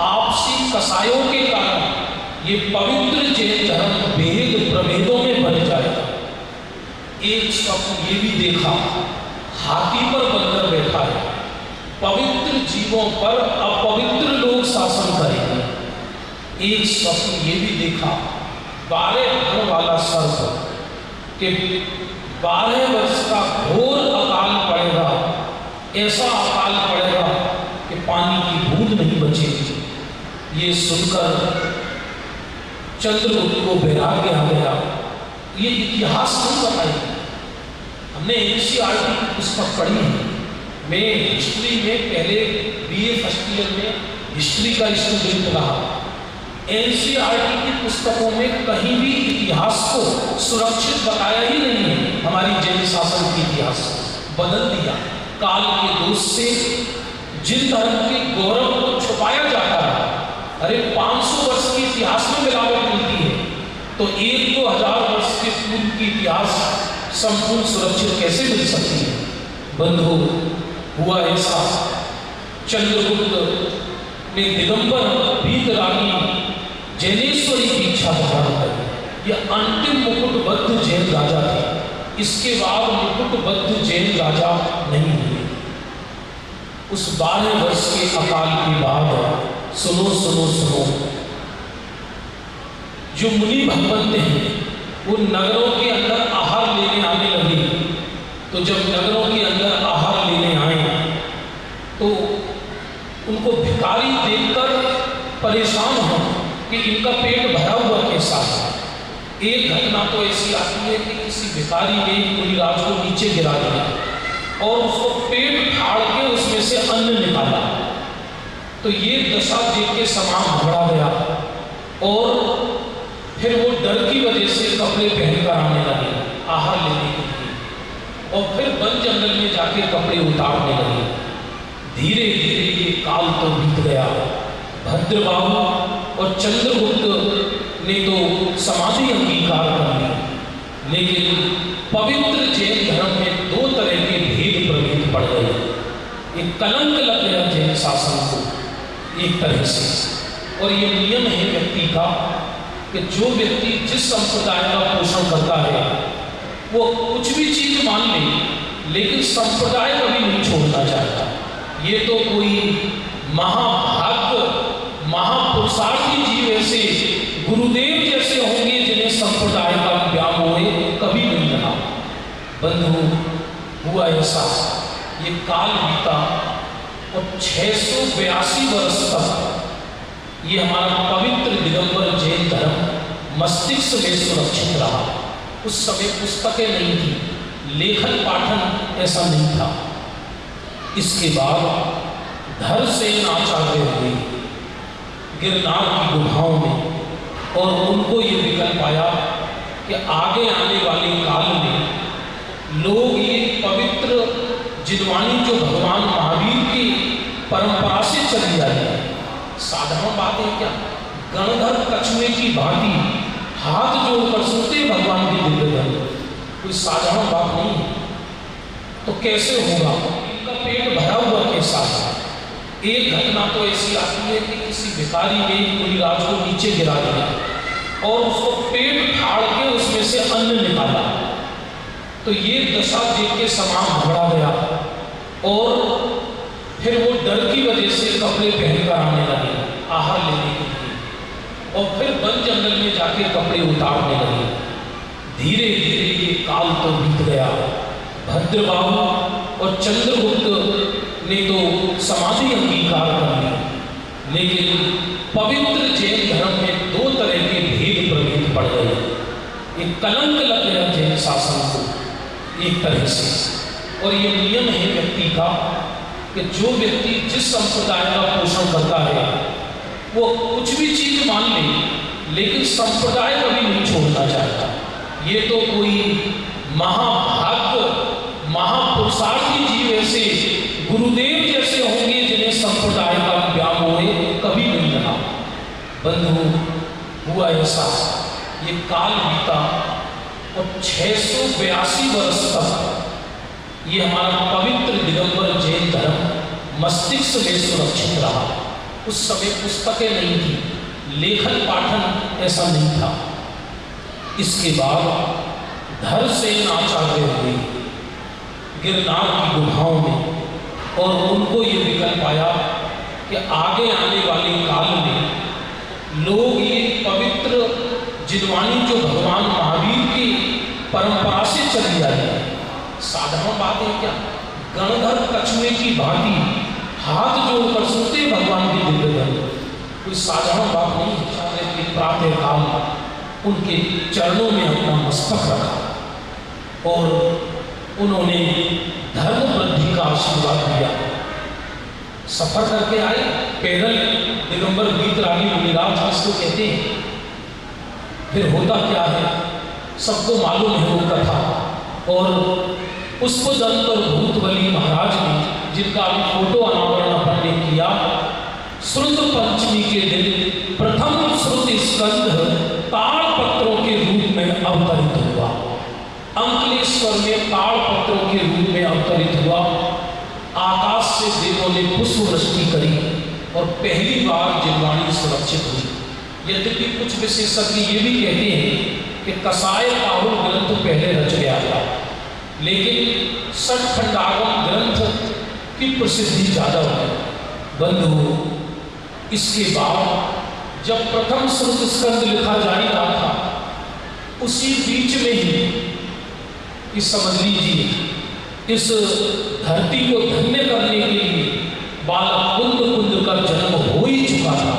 आपसी कसायों के कारण ये पवित्र जैन धर्म भेद प्रभेदों में बढ़ जाएगा। एक स्वप्न ये भी देखा, हाथी पर बंदर बैठा है, पवित्र जीवों पर अपवित्र लोग शासन करेंगे। एक स्वप्न ये भी देखा, 12 फर वाला सर्प के 12 वर्ष का घोर अकाल पड़ेगा। ऐसा अकाल पड़ेगा कि पानी की बूंद नहीं बचेगी। ये सुनकर चंद्रगुप्त को वैराग्य आ गया। ये इतिहास नहीं बताएगी, हमने NCERT की पुस्तक पढ़ी है। मैं हिस्ट्री में पहले BA फर्स्ट ईयर में हिस्ट्री का स्टूडेंट रहा। NCERT की पुस्तकों में कहीं भी इतिहास को सुरक्षित बताया ही नहीं है। हमारी जैन शासन की इतिहास बदल दिया। काल के दोष से जिन धर्म के गौरव को छुपाया जाता है, अरे 500 वर्ष के इतिहास में मिलावट मिलती है, तो 1-2 हज़ार वर्ष के पूर्व की इतिहास संपूर्ण सुरक्षित कैसे मिल सकती है। बंधु, हुआ ऐसा, चंद्रगुप्त ने दिगंबर वीतरागी जैनेश्वरी की इच्छा धारण कर। यह अंतिम मुकुटबद्ध जैन राजा थे। इसके बाद मुकुटबद्ध जैन राजा नहीं हुए। उस 12 वर्ष के अकाल के बाद सुनो सुनो सुनो, जो मुनि भगवंत हैं वो नगरों के अंदर आहार लेने आने लगे। तो जब नगरों के अंदर आहार लेने आए तो उनको भिखारी देखकर परेशान हो कि इनका पेट भरा हुआ कैसा है। एक घटना तो ऐसी आती है कि किसी भिखारी ने मुनिराज को नीचे गिरा दिया और उसको पेट फाड़ के उसमें से अन्न निकाला। तो ये दशा देख के समाज घबरा गया और फिर वो डर की वजह से कपड़े पहनकर आने लगे आहार लेने के लिए, और फिर वन जंगल में जाके कपड़े उतारने लगे। धीरे धीरे ये काल तो बीत गया। भद्रबाहु और चंद्रगुप्त ने तो समाधि अंगीकार कर ली, लेकिन पवित्र जैन धर्म में 2 तरह के भेद प्रवेश पड़ गए। एक कलंक लग गया जैन शासन को एक तरह से, और ये नियम है व्यक्ति का कि जो व्यक्ति जिस संप्रदाय का पोषण करता है वो कुछ भी चीज मान ले, लेकिन संप्रदाय कभी नहीं छोड़ना चाहता। ये तो कोई महाभाग्य महापुरुषार्थी जीव ऐसे गुरुदेव जैसे होंगे जिन्हें संप्रदाय का व्यामोह कभी नहीं रहा। बंधु हुआ ऐसा, ये काल बीता और 682 वर्ष तक ये हमारा पवित्र दिगंबर जैन धर्म मस्तिष्क में सुरक्षित रहा। उस समय पुस्तकें नहीं थी, लेखन पाठन ऐसा नहीं था। इसके बाद धरसेन आचार्य हुए गिरनार की गुफाओं में, और उनको ये विकल्प आया कि आगे आने वाले काल में लोग ये पवित्र जिनवाणी जो भगवान महावीर की परंपरा से चली आ रही है, साधारण बात है क्या, गणधर कछुए की भांति हाथ जोड़कर सुनते भगवान की दिव्य धर्म, कोई साधारण बात नहीं है। तो कैसे होगा, इनका पेट भरा हुआ कैसा है। एक घटना तो ऐसी आती है कि किसी भिखारी ने मुनिराज को नीचे गिरा दिया और उसको पेट फाड़ के उसमें से अन्न निकाला। तो ये दशा देख के समाज घबरा गया और फिर वो डर की वजह से कपड़े पहनकर आने लगे आहार लेने के लिए, और फिर वन जंगल में जाके कपड़े उतारने लगे। धीरे धीरे ये काल तो बीत गया। भद्रबाहु और चंद्रगुप्त ने तो समाधि अंगीकार कर ली, लेकिन पवित्र जैन धर्म में 2 तरह के भेद प्रवेश पड़ गए। एक कलंक लग गया जैन शासन को एक तरह से, और ये नियम है व्यक्ति का कि जो व्यक्ति जिस संप्रदाय का पोषण करता है वो कुछ भी चीज मान ले, लेकिन संप्रदाय कभी नहीं छोड़ना चाहता। ये तो कोई महाभाग्य महापुरुषार्थी जीव ऐसे गुरुदेव जैसे होंगे जिन्हें संप्रदाय का व्यामोह कभी नहीं रहा। बंधु हुआ ऐसा, ये काल बीता और 682 वर्ष तक ये हमारा पवित्र दिगंबर जैन धर्म मस्तिष्क में सुरक्षित रहा। उस समय पुस्तकें नहीं थी, लेखन पाठन ऐसा नहीं था। इसके बाद धरसेन आचार्य हुए गिरनार की गुफाओं में, और उनको ये विकल्प आया कि आगे आने वाले काल में लोग ये पवित्र जिनवाणी जो भगवान महावीर की परंपरा से चली आ रही है, साधारण बात है क्या, गणधर कछुए की भांति हाथ जोड़कर सुनते भगवान की दिव्य धर्म, कोई साधारण बात नहीं है। प्रातः काल उनके चरणों में अपना मस्तक रखा और उन्होंने धर्म वृद्धि का आशीर्वाद दिया। सफर करके आए पैदल दिगंबर वीतरागी मुनिराज जिसको कहते हैं। फिर होता क्या है, सबको मालूम है वो कथा। और पुष्पदंत और भूतबली महाराज ने, जिनका अभी फोटो अनावरण अपन ने किया, श्रुत पंचमी के दिन प्रथम श्रुत स्कंध ताड़पत्रों के रूप में अवतरित हुआ। अंकलेश्वर में ताड़पत्रों के रूप में अवतरित हुआ। आकाश से देवों ने पुष्प वृष्टि करी और पहली बार जिनवाणी सुरक्षित हुई। यद्यपि कुछ विशेषज्ञ ये भी कहते हैं कि कसाय पाहुल ग्रंथ पहले रच गया था, लेकिन सठ खंडागम ग्रंथ की प्रसिद्धि ज़्यादा है। बंधु, इसके बाद जब प्रथम श्रुत स्कंद लिखा जा ही रहा था, उसी बीच में ही इस समझ लीजिए, इस धरती को धन्य करने के लिए बालक कुंद कुंद का जन्म हो ही चुका था।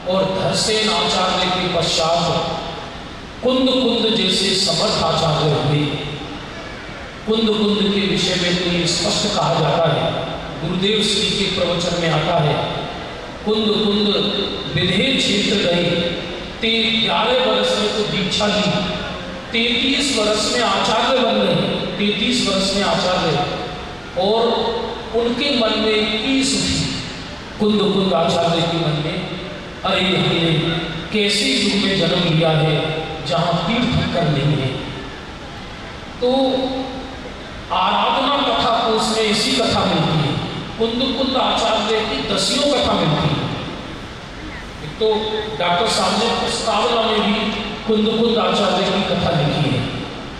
और धरसेन आचार्य के पश्चात कुंद कुंद जैसे समर्थ आचार्य हुए। कुंद कुंद के विषय में तो ये स्पष्ट कहा जाता है, गुरुदेव श्री के प्रवचन में आता है, कुंद कुंद विधेय क्षेत्र गए, 11 वर्ष में तो दीक्षा ली, 33 वर्ष में आचार्य बन गए, 33 वर्ष में आचार्य, और उनके मन में ईस उठी, कुंद कुंद आचार्य के मन में, अरे हमने कैसे युग में जन्म लिया है जहाँ तीर्थंकर नहीं है। तो आराधना कथा को उसमें ऐसी कथा मिलती है, कुंद कुंद आचार्य की 10 कथा मिलती है। तो डॉक्टर साहब ने प्रस्तावना में भी कुंद कुंद आचार्य की कथा लिखी है।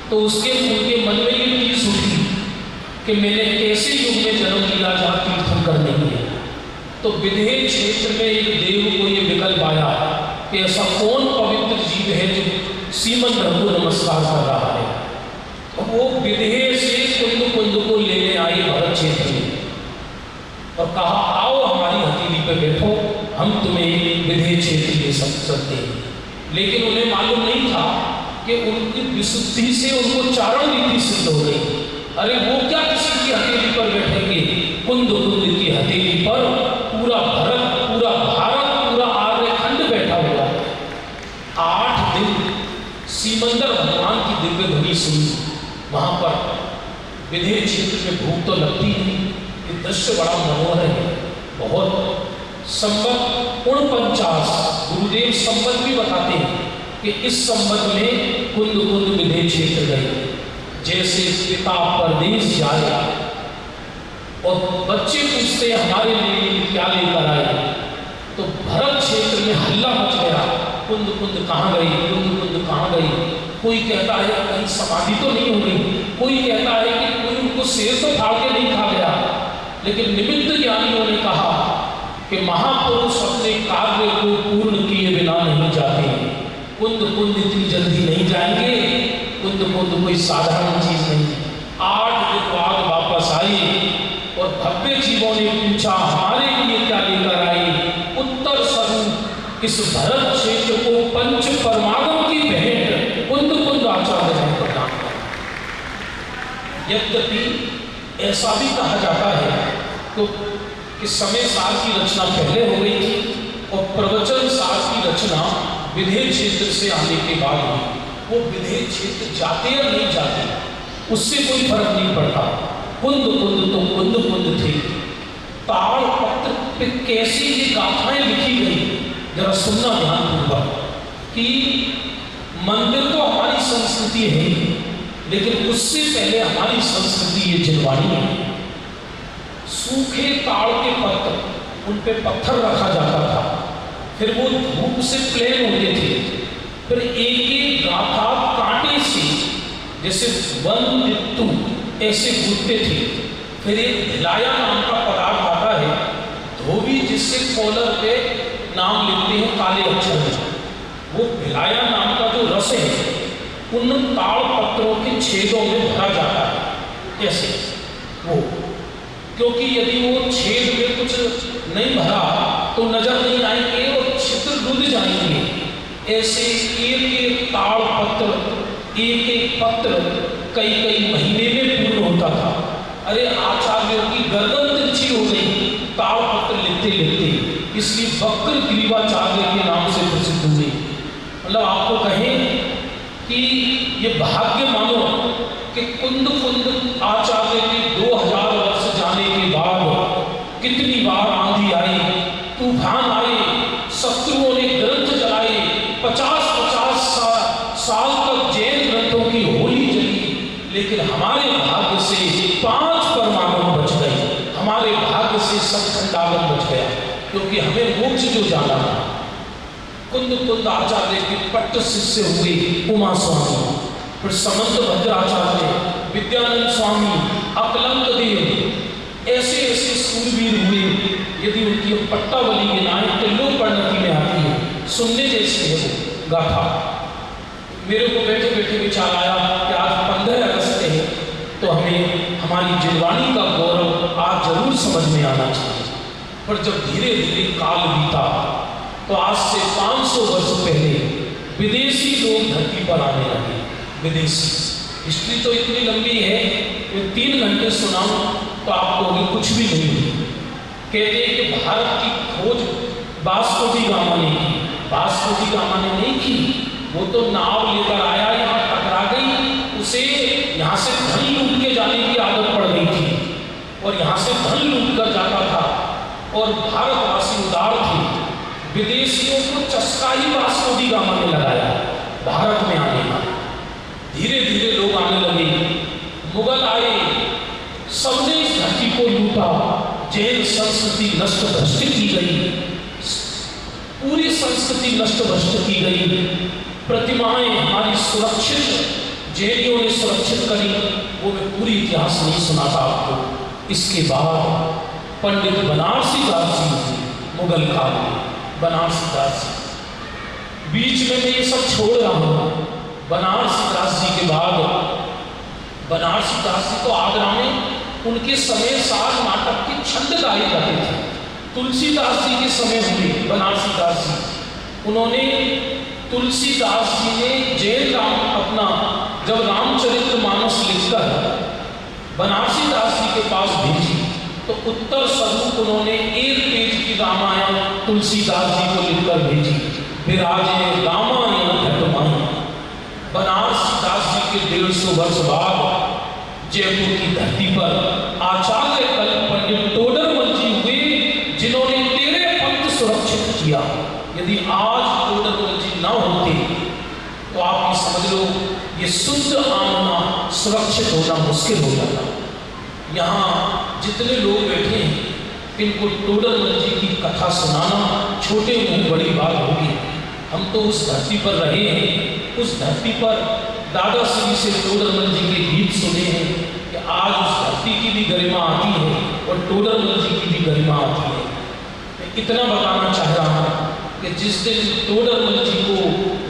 तो उसके उनके मन में ये चीज उठी कि मैंने कैसे युग में जन्म लिया जहाँ तीर्थंकर नहीं है। तो विधेय क्षेत्र में एक देव को ये विकल्प आया कि ऐसा कौन पवित्र जीव है जो सीमन धर्म को नमस्कार कर रहा है। तो वो विधेय से कुंद कुंद को लेने आई भरत क्षेत्र में और कहा, आओ हमारी हथेली पे बैठो, हम तुम्हें विधेय क्षेत्र ले सकते हैं। लेकिन उन्हें मालूम नहीं था कि उनकी विशुद्धि से उनको चारण नीति सिद्ध हो गई। अरे वो क्या किसी की हथेली पर बैठेंगे, कुंद कुंद की हथेली पर पूरा भरत, पूरा भारत, पूरा आर्यखंड बैठा हुआ है। 8 दिन सीमंदर भगवान की दिव्य ध्वनि सुनी। वहां पर विधेय क्षेत्र में भूख तो लगती नहीं। ये दृश्य बड़ा मनोहर है, बहुत। संबत 49 गुरुदेव संबत भी बताते हैं कि इस संबत में कुंद कुंद विधेय क्षेत्र गए। जैसे पिता परदेश जाए और बच्चे पूछते हमारे लिए क्या लेकर आए, तो भरत क्षेत्र में हल्ला मच गया, कुंद कुंद कहाँ गई, कुंद कुंद कहाँ गई। कोई कहता है कहीं समाधि तो नहीं हो गई, कोई कहता है कि कोई उनको शेर तो फाड़ के नहीं खा गया। लेकिन निमित्त ज्ञानियों ने कहा कि महापुरुष अपने कार्य को पूर्ण किए बिना नहीं जाते। कुंद कुंद इतनी जल्दी नहीं जाएंगे, कुंद कुंद कोई साधारण चीज नहीं। 8 दिन बाद वापस आई और भव्य जीवों ने पूछा, हमारे लिए क्या लेकर आई। उत्तर स्वरूप इस भरत क्षेत्र को पंच परमागम की भेंट कुंद कुंद आचार्य ने प्रदान किया। यद्यपि ऐसा भी कहा जाता है तो कि समय सार की रचना पहले हो गई थी और प्रवचन सार की रचना विधेय क्षेत्र से आने के बाद हुई। वो विधेय क्षेत्र जाते या नहीं जाते उससे कोई फर्क नहीं पड़ता। कुंद कुंद तो कुंद कुंद थे। ताड़ पत्र पे कैसी ये गाथाएं लिखी गई, जरा सुनना ध्यानपूर्वक। कि मंदिर तो हमारी संस्कृति है, लेकिन उससे पहले हमारी संस्कृति ये जिनवानी है। सूखे ताड़ के पत्थर, उन पे पत्थर रखा जाता था, फिर वो धूप से प्लेन होते थे, फिर एक एक गाथा कांटे से जैसे वन ऋतु ऐसे गुटते थे। फिर एक भिलाया नाम का पदार्थ आता है, धोबी जिससे कॉलर पे नाम लिखते हैं काले अक्षर में, वो भिलाया नाम का जो रस है उन ताड़ पत्रों के छेदों में भरा जाता है ऐसे वो, क्योंकि यदि वो छेद में कुछ नहीं भरा तो नजर नहीं आएंगे और छिद्र रुध जाएंगे। ऐसे एक एक ताड़ पत्र, एक एक पत्र कई कई महीने में पूर्ण होता था। अरे आचार्यों की गर्दन तिरछी हो गई ताड़ पत्र लिखते लिखते, इसलिए वक्र ग्रीवाचार्य के नाम से प्रसिद्ध हुए। मतलब आपको कहें कि ये भाग्य मानो कि कुंद कुंद आचार्य के 2000 वर्ष जाने के बाद कितनी बार आंधी आई, तूफान आए, शत्रुओं ने ग्रंथ जलाए, 50-50 साल तक जैन ग्रंथों की होली जली, लेकिन हमारे भाग्य से 5 परमागम बच गए, हमारे भाग्य से सत्खंडागम बच गया, क्योंकि हमें मोक्ष जो जाना था। कुंद कुंद आचार्य के पट्ट शिष्य हुए उमा स्वामी, फिर समंत भद्राचार्य, विद्यानंद स्वामी, अकलंक देव, ऐसे ऐसे सूरवीर हुए। यदि उनकी पट्टावली के नायक त्रिलोक परिणति में आती है, सुनने जैसी है वो गाथा। मेरे को बैठे बैठे विचार आया कि आज 15 अगस्त है, तो हमें हमारी जिनवाणी का गौरव आज जरूर समझ में आना चाहिए। पर जब धीरे धीरे काल बीता, तो आज से 500 वर्ष पहले विदेशी लोग धरती पर आने लगे। विदेशी हिस्ट्री तो इतनी लंबी है कि 3 घंटे सुनाऊं तो आपको भी कुछ भी नहीं हुई। कहते हैं कि भारत की खोज वास्को डी गामा ने की। वास्को डी गामा ने नहीं की, वो तो नाव लेकर आया, यहाँ टकरा गई, उसे यहाँ से धन लूट के जाने की आदत पड़ गई थी और यहाँ से धन लूट कर जाता था। और भारतवासी उदार थे, विदेशियों को चस्का ही वास्को डी गामा ने लगाया भारत में आने का। धीरे धीरे लोग आने लगे, मुगल आए, सबने इस धरती को लूटा, जैन संस्कृति नष्ट भ्रष्ट की गई, पूरी संस्कृति नष्ट भ्रष्ट की गई। प्रतिमाएं हमारी सुरक्षित जैनियों ने सुरक्षित करी, वो मैं पूरी इतिहास नहीं सुनाता आपको। इसके बाद पंडित बनारसी दास जी, मुगल काल में बनारसी दास जी, बीच में मैं ये सब छोड़ रहा हूँ। बनारसी दास जी के बाद बनारसी दास जी तो आगरा में उनके समय साग नाटक के छंद गाए जाते थे। तुलसीदास जी के समय हुए बनारसी दास जी, उन्होंने तुलसीदास जी ने जैन राम अपना जब रामचरितमानस लिखकर बनारसी दास जी के पास भेजी, तो उत्तर स्वरूप उन्होंने 1 पेज की रामायण तुलसीदास जी को लिखकर भेजी। विराजे रामायण घटमाई। बनारसी दास जी के 150 वर्ष बाद जयपुर की धरती पर आचार्य कल्प पंडित टोडरमल जी हुए, जिन्होंने 13 पंथ सुरक्षित किया। यदि आज टोडरमल जी न होते तो आप ये समझ लो, ये शुद्ध आना सुरक्षित होना मुश्किल हो जाता। यहाँ जितने लोग बैठे हैं, इनको टोडरमल जी की कथा सुनाना छोटे मुँह बड़ी बात होगी। हम तो उस धरती पर रहे हैं, उस धरती पर दादा श्री से टोडरमल जी के गीत सुने हैं कि आज उस धरती की भी गरिमा आती है और टोडरमल जी की भी गरिमा आती है। मैं इतना बताना चाह रहा हूँ कि जिस दिन टोडरमल जी को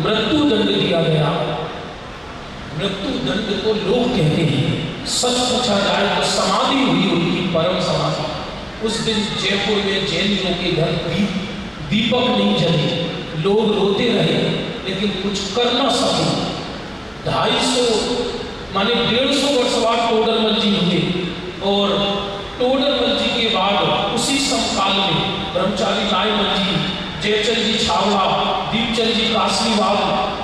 मृत्यु दंड दिया गया, मृत्यु दंड को लोग कहते हैं, सच पूछा जाए तो समाधि हुई उनकी, परम समाधि। उस दिन जयपुर में जैनियों के घर दीपक नहीं जले, लोग रोते रहे, लेकिन कुछ कर ना सके। 250 माने 150 वर्ष बाद टोडरमल जी हुए और टोडरमल जी के बाद उसी समकाल में ब्रह्मचारी रायमल जी, जयचंद जी छावड़ा, दीपचंद जी कासरीवाल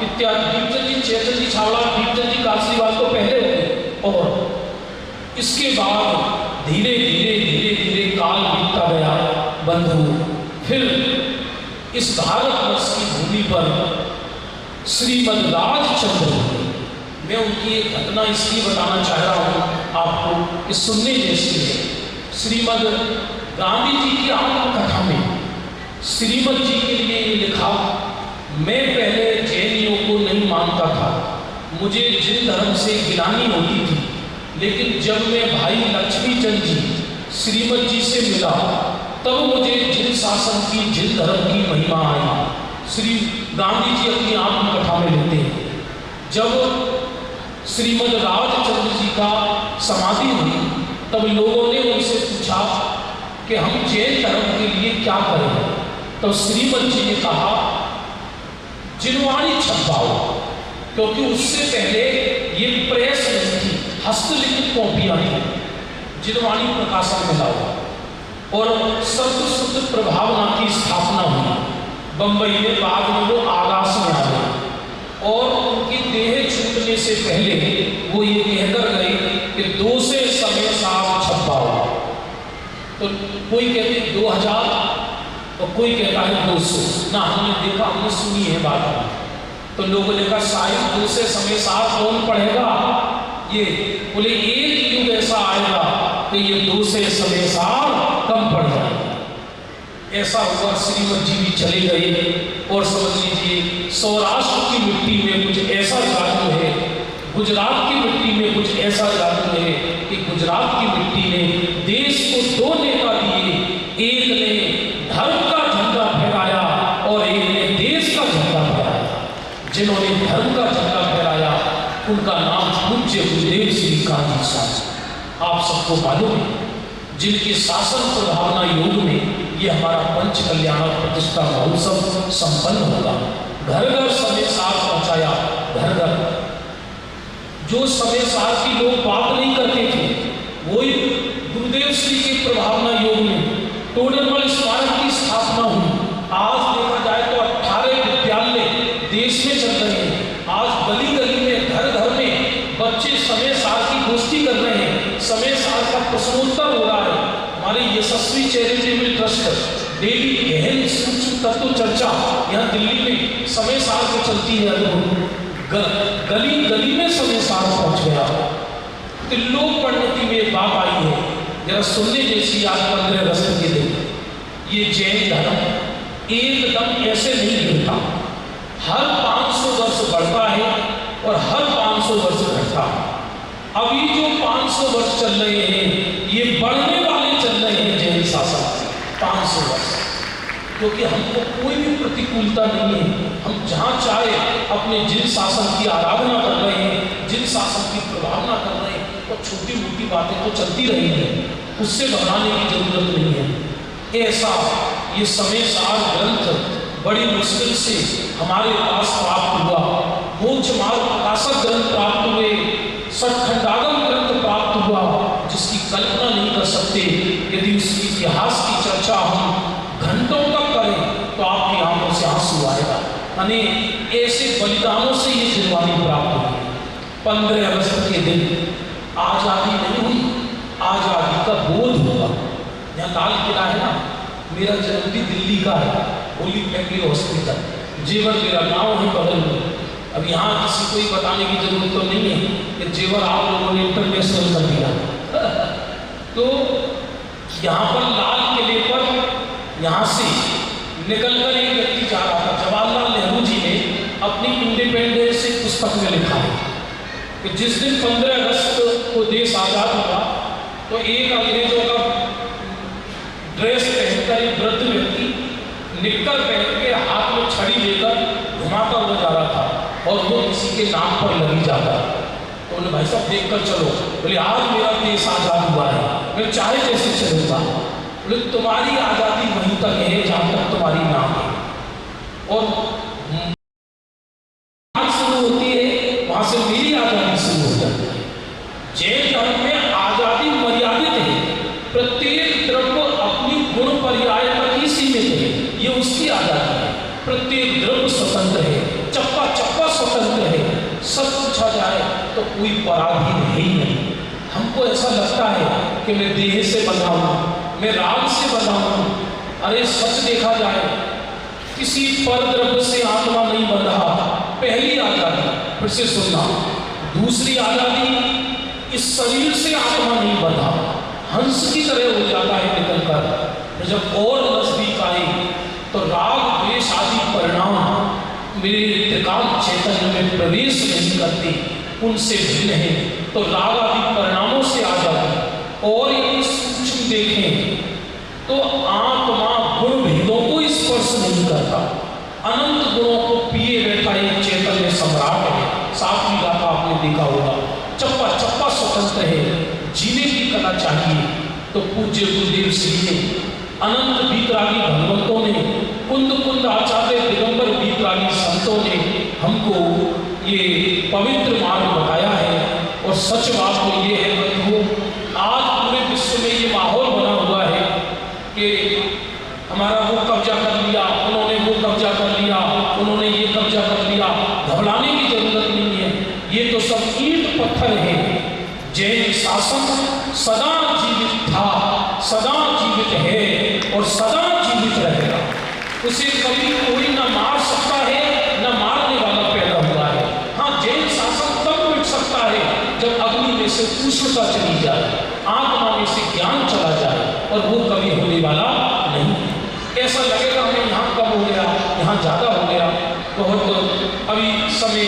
इत्यादि। दीपचंद जी, जयचंद जी छावड़ा, दीपचंद जी कासरीवाल तो पहले हुए और इसके बाद धीरे धीरे धीरे धीरे काल बीतता गया बंधु। फिर इस भारतवर्ष की भूमि पर श्रीमद राजचंद्र, मैं उनकी एक घटना इसलिए बताना चाह रहा हूँ आपको कि सुनने जैसी है। श्रीमद गांधी जी की आत्मकथा में श्रीमद जी के लिए ये लिखा, मैं पहले जैनियों को नहीं मानता था, मुझे जिन धर्म से गिलानी होती थी, लेकिन जब मैं भाई लक्ष्मीचंद जी श्रीमद जी से मिला, तब मुझे जिन शासन की, जिन धर्म की महिमा आई। श्री गांधी जी अपनी आत्मकथा में लिखते हैं, जब श्रीमद राजचंद्र जी का समाधि हुई, तब लोगों ने उनसे पूछा कि हम जैन धर्म के लिए क्या करें। तो श्रीमद जी ने कहा, जिनवाणी छपवाओ, क्योंकि उससे पहले ये प्रेस नहीं थी, हस्तलिखित कॉपियां थी। जिनवाणी प्रकाशन में लाओ और शब्द शुद्ध प्रभावना की स्थापना हुई बंबई में। बाद में वो आकाश में आ गए और उनकी देह छूटने से पहले वो ये कहकर गए कि 2 से समय साफ छपाओ। तो कोई कहते 2000 और कोई कहता है 200 ना। हमने देखा, हमने सुनी है बात। तो लोगों ने कहा शायद 2 से समय साफ कौन पढ़ेगा, ये बोले एक युग ऐसा आएगा कि ये 2 से समय साफ कम पड़ जाएगा। ऐसा हुआ, श्रीमद जी भी चले गए और समझ लीजिए सौराष्ट्र की मिट्टी में कुछ ऐसा जादू है गुजरात की मिट्टी में कुछ ऐसा जादू है कि गुजरात की मिट्टी ने देश को दो नेता दिए, एक ने धर्म का झंडा फहराया और एक ने देश का झंडा फहराया। जिन्होंने धर्म का झंडा फहराया उनका नाम पूज्य गुरुदेव श्री काजी साहब। आप सबको मालूम है जिनके शासन प्रभावना योग में ये हमारा पंच कल्याण प्रतिष्ठा महोत्सव संपन्न होगा। घर घर समय साथ पहुंचाया, घर घर जो समय साथ की लोग बात नहीं करते थे वही गुरुदेव श्री के प्रभावना योग में टोडरमल स्मारक की स्थापना हुई। आज देखा जाए तो 18 विद्यालय देश में चल रहे हैं। आज गली गली में घर घर में बच्चे समय सार की गोष्ठी कर रहे हैं, समय सार का प्रश्नोत्तर हो रहा है। हमारे यशस्वी चैरिटेबल ट्रस्ट डेली गहन सूक्ष्म तत्व चर्चा यहाँ दिल्ली में समय सार में चलती है। गली गली में समय सार पहुंच गया। त्रिलोक पंडिती में एक बात आई है जरा सुनने जैसी। आज 15 अगस्त के दिन ये जैन धर्म एकदम ऐसे नहीं गिरता, हर 500 वर्ष बढ़ता है और हर 500 वर्ष घटता है। अभी जो 500 वर्ष चल रहे हैं ये बढ़ने वाले चल रहे हैं जैन शासन से 500 वर्ष, क्योंकि हमको कोई भी प्रतिकूलता नहीं है। हम जहाँ चाहे अपने जिन शासन की आराधना कर रहे हैं, जिन शासन की प्रभावना कर रहे हैं, और छोटी मोटी बातें तो चलती रही हैं, उससे घबराने की जरूरत नहीं है। ऐसा ये समय सार ग्रंथ बड़ी मुश्किल से हमारे पास प्राप्त हुआ। मोक्ष मार्ग प्रकाशक ग्रंथ प्राप्त हुए, सठखंडागम ग्रंथ प्राप्त हुआ, जिसकी कल्पना नहीं कर सकते। यदि उस इतिहास की चर्चा हम घंटों तक करें तो आपकी आंखों से आंसू आएगा। यानी ऐसे बलिदानों से ये जिरवानी प्राप्त हुई। 15 अगस्त के दिन आजादी नहीं हुई, आजादी का बोध हुआ। यहाँ लाल किला है ना, मेरा जन्म भी दिल्ली का है, होली फैमिली हॉस्पिटल, जेवर मेरा गाँव है बगल में। अब यहाँ किसी को ही बताने की जरूरत तो नहीं है कि जेवर आप लोगों ने इंटरनेशनल कर दिया। तो यहाँ पर लाल किले पर यहाँ से निकलकर एक व्यक्ति जा रहा था। जवाहरलाल नेहरू जी ने अपनी इंडिपेंडेंस पुस्तक में लिखा है कि जिस दिन 15 अगस्त को देश आजाद हुआ तो एक अंग्रेजों का ड्रेस पहनकर एक वृद्ध व्यक्ति निक्कर पहन के हाथ में छड़ी लेकर घुमाता हुआ जा रहा था और वो किसी के नाम पर लगी जाता। तो उन्हें भाई साहब देख कर चलो। बोले आज मेरा देश आजाद हुआ है, मैं चाहे कैसे चलूंगा। बोले तुम्हारी आजादी वहीं तक है जहां तक तुम्हारी नाम है, और शुरू होती है वहां से मेरी आजादी शुरू हो जाती है। जैन धर्म में आजादी मर्यादित है, प्रत्येक द्रव्य अपनी गुण पर्याय तक ही सीमित है, ये उसकी आजादी है। प्रत्येक द्रव्य स्वतंत्र है, चप्पा चप्पा स्वतंत्र है। सच पूछा जाए तो कोई पराधीन है ही नहीं। हमको ऐसा लगता है कि मैं देह से बंधा हूं, मैं राग से बंधा हूं। अरे सच देखा जाए किसी पर द्रव्य से आत्मा नहीं बंधा। पहली आजादी, फिर से सुनना, दूसरी आजादी इस शरीर से आत्मा नहीं बंधा, हंस की तरह हो जाता है निकलकर। जब और नजदीक आए तो राग द्वेष आदि परिणाम मेरे त्रिकाल चैतन्य में प्रवेश नहीं करते, उनसे भिन्न है। तो राग आदि परिणामों से आ जाती। और यदि सूक्ष्म देखें तो आत्मा गुण भेदों को स्पर्श नहीं करता, अनंत गुणों को पिए बैठा एक चैतन्य सम्राट है। सातवीं गाथा आपने देखा होगा, चप्पा चप्पा स्वतंत्र है। जीने की कला चाहिए तो पूज्य गुरुदेव श्री ने, अनंत बीतरागी भगवंतों ने, कुंद कुंद आचार्य दिगंबर बीतरागी संतों ने हमको ये पवित्र मार्ग बताया है। और सच बात तो ये है बंधुओं, आज पूरे विश्व में ये माहौल बना हुआ है कि हमारा वो कब्जा कर लिया, उन्होंने वो कब्जा कर लिया, उन्होंने ये कब्जा कर लिया। घबराने की जरूरत नहीं है, ये तो सब ईंट पत्थर है। जैन शासन सदा जीवित था, सदा जीवित है और सदा जीवित रहेगा। उसे कभी कोई न मार सकता है, न मारने वाला पैदा हुआ है। हाँ, जैन शासन तब मिट सकता है जब अग्नि में से उष्णता चली जाए, आत्मा में से ज्ञान चला जाए, और वो कभी होने वाला नहीं है। ऐसा लगेगा हमें यहाँ कम हो गया, यहाँ ज्यादा हो गया। बहुत अभी समय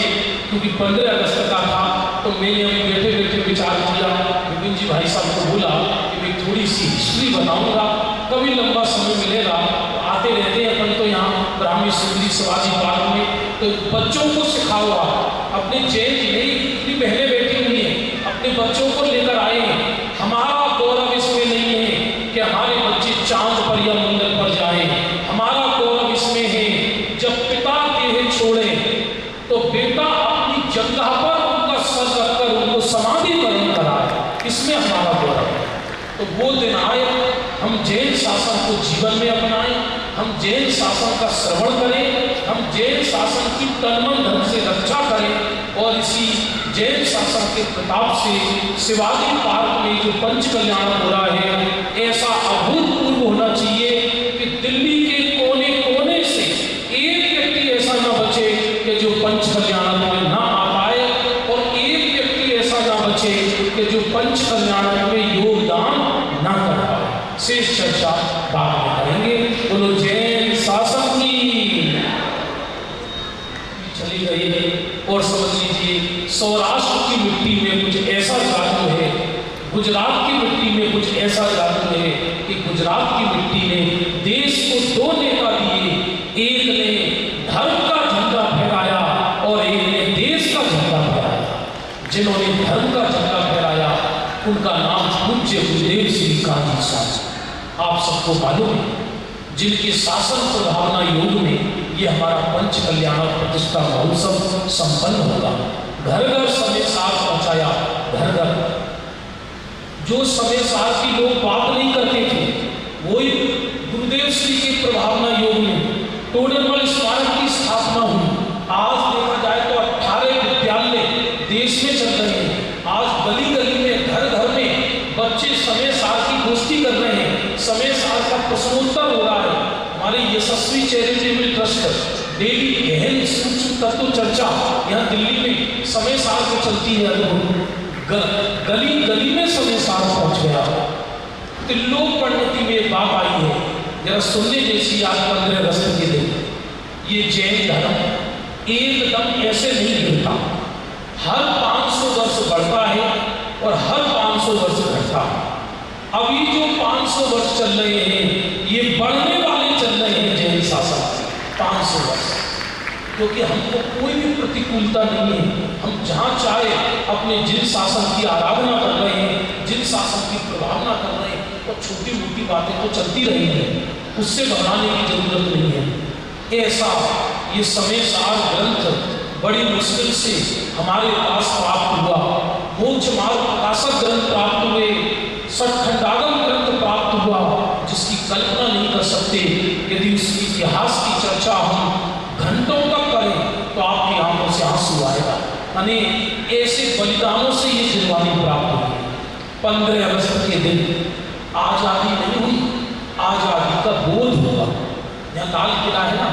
क्योंकि क्योंकि 15 अगस्त का था तो मैंने अभी बैठे बैठे विचार किया, विपिन जी भाई साहब को बोला कि मैं थोड़ी सी हिस्ट्री बताऊंगा, कभी लंबा समय मिलेगा तो आते रहते हैं अपन तो यहाँ ब्राह्मी सुंदरी शिवाजी पार्क में, तो बच्चों को सिखाओ आप, अपने जैन नहीं इतनी बहनें बैठी हुई हैं, अपने बच्चों को लेकर आए हैं। हमारा गौरव इसमें नहीं है कि हमारे बच्चे चांद पर या मंगल पर जाएं, हमारा गौरव इसमें है जब पिता देह छोड़े तो बेटा अपनी जगह पर उनका सर रखकर उनको समाधिकरण कराए, इसमें हमारा गौरव है। तो वो दिन आए, हम जैन शासन को जीवन में अपनाएं, हम जैन शासन का श्रवण करें, हम जैन शासन की तन-मन धन से रक्षा करें और इसी जैन शासन के प्रताप से शिवाजी पार्क में जो पंच कल्याण हो रहा है, ऐसा अभूतपूर्व होना चाहिए कि दिल्ली के कोने कोने से एक व्यक्ति ऐसा न बचे कि जो पंच कल्याण में ना आ पाए और एक व्यक्ति ऐसा ना बचे कि जो पंच कल्याण में योगदान ना कर पाए। शेष चर्चा बाद में करेंगे। बोलो जैन शासन की चली गई है। और समझ लीजिए सौराष्ट्र की मिट्टी में कुछ ऐसा जादू है, गुजरात की मिट्टी में कुछ ऐसा जादू है कि गुजरात की मिट्टी ने देश को दो नेता दिए, एक ने धर्म का झंडा फहराया और एक ने देश का झंडा फहराया। जिन्होंने धर्म का झंडा फहराया उनका नाम पूज्य गुरुदेव श्री काजी साहब। आप सबको मालूम है जिनके शासन प्रभावना योग में ये हमारा पंच कल्याण प्रतिष्ठा महोत्सव संपन्न होगा। घर घर समय सार पहुंचाया, घर घर जो समय सार की लोग बात नहीं करते थे वही गुरुदेव श्री के प्रभावना योग में टोडरमल स्मारक की स्थापना हुई। आज देखा जाए तो 18 विद्यालय देश में चल रहे हैं। आज गली गली में घर घर में बच्चे समय सार की गोष्ठी कर रहे हैं, समय सार का प्रश्नोत्तर हो रहा है। हमारे यशस्वी चैरिटेबल ट्रस्ट डेली गहन सूक्ष्म तत्व चर्चा यहाँ दिल्ली में समय सार में चलती है। गली गली में समय सार पहुंच गया। त्रिलोक परिणति में एक बात आई है, जरा सुनने जैसी। आज 15 अगस्त के दिन ये जैन धर्म एकदम ऐसे नहीं गिरता, हर 500 वर्ष बढ़ता है और हर 500 वर्ष घटता है। अभी जो 500 वर्ष चल रहे हैं ये बढ़ने वाले चल रहे हैं जैन शासन से 500 वर्ष, क्योंकि हमको कोई भी प्रतिकूलता नहीं है। हम जहाँ चाहे अपने जिन शासन की आराधना कर रहे हैं, जिन शासन की प्रभावना कर रहे हैं, और छोटी मोटी बातें तो चलती रही हैं, उससे घबराने की जरूरत नहीं है। ऐसा ये समय सार ग्रंथ बड़ी मुश्किल से हमारे पास प्राप्त हुआ। मोक्ष मार्ग प्रकाशक ग्रंथ प्राप्त हुए, सठखंडागम ग्रंथ प्राप्त हुआ, जिसकी कल्पना नहीं कर सकते। यदि उस इतिहास की चर्चा हम घंटों तक करें तो आपकी आंखों से आंसू आएगा। यानी ऐसे बलिदानों से ये जिनवानी प्राप्त हुई। 15 अगस्त के दिन आजादी नहीं हुई, आजादी का बोध हुआ। यहाँ लाल किला है ना,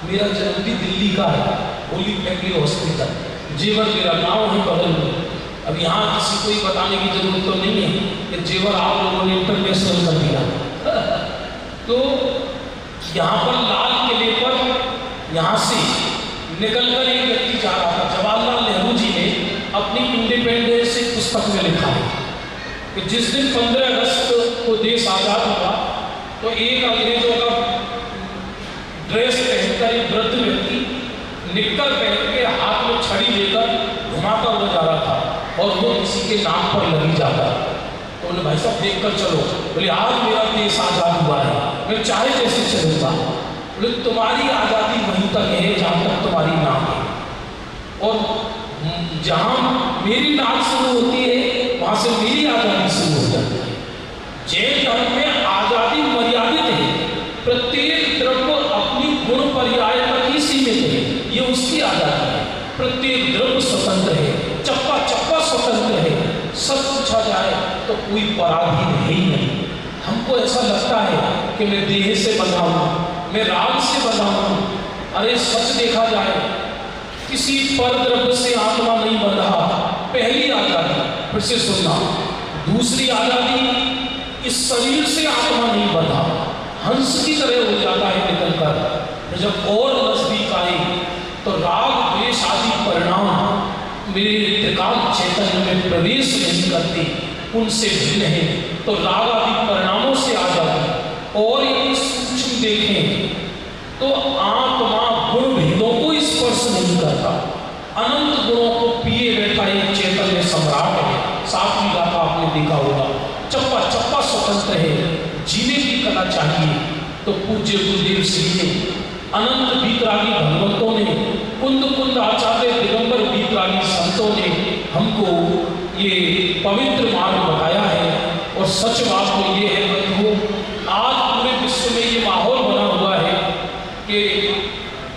मेरा जन्मदिन दिल्ली का है, होली फैमिली हॉस्पिटल, जेवर मेरा गाँव है बगल में। अब यहाँ किसी को ही बताने की जरूरत तो नहीं है कि जेवर आप लोगों ने इंटरनेशनल कर दिया। तो यहाँ पर लाल किले पर यहाँ से निकलकर एक व्यक्ति जा रहा था। जवाहरलाल नेहरू जी ने अपनी इंडिपेंडेंस से पुस्तक में लिखा है कि जिस दिन 15 अगस्त को देश आजाद हुआ तो एक अंग्रेजों का ड्रेस पहनकर एक वृद्ध व्यक्ति निक्कर पहन के हाथ में छड़ी लेकर घुमाता हुआ जा रहा था और वो किसी के नाम पर लगी जाता। तो बोले भाई साहब देख कर चलो। बोले आज मेरा देश आजाद हुआ है, मैं चाहे जैसे चलूंगा। बोले तुम्हारी आज़ादी वहीं तक है जहाँ तक तुम्हारी नाक है, और जहाँ मेरी नाक शुरू होती है वहाँ से मेरी आज़ादी शुरू हो जाती है। जैन धर्म में आज़ादी मर्यादित है, प्रत्येक द्रव्य अपनी गुण पर्याय तक ही सीमित है, ये उसकी आज़ादी है। प्रत्येक द्रव्य स्वतंत्र है, चप्पा चप्पा स्वतंत्र है। सच पूछा जाए तो कोई पराधीन है ही नहीं। हमको ऐसा लगता है कि मैं देह से बंधा हूँ, मैं राग से बंधा हूँ। अरे सच देखा जाए किसी पर द्रव्य से आत्मा नहीं बंधा। पहली आज़ादी, फिर से सुनना, दूसरी आज़ादी इस शरीर से आत्मा नहीं बंधा, हंस की तरह हो जाता है निकलकर। जब और नजदीक आए तो राग द्वेष आदि परिणाम मेरे त्रिकाल चैतन्य में प्रवेश नहीं करती, उनसे भिन्न है, तो राग आदि परिणामों से आ जाती। और यदि सूक्ष्म देखें तो आत्मा गुण भेदों को स्पर्श नहीं करता, अनंत गुणों को पिए बैठा एक चैतन्य सम्राट है। सातवीं गाथा आपने देखा होगा, चप्पा चप्पा स्वतंत्र है, जीने की कला चाहिए। तो पूज्य गुरुदेव श्री ने, अनंत बीतरागी भगवंतों ने, कुंद कुंद आचार्य दिगंबर बीतरागी संतों ने हमको ये पवित्र मार्ग बताया है। और सच बात तो ये है बंधुओं, आज पूरे विश्व में ये माहौल बना हुआ है कि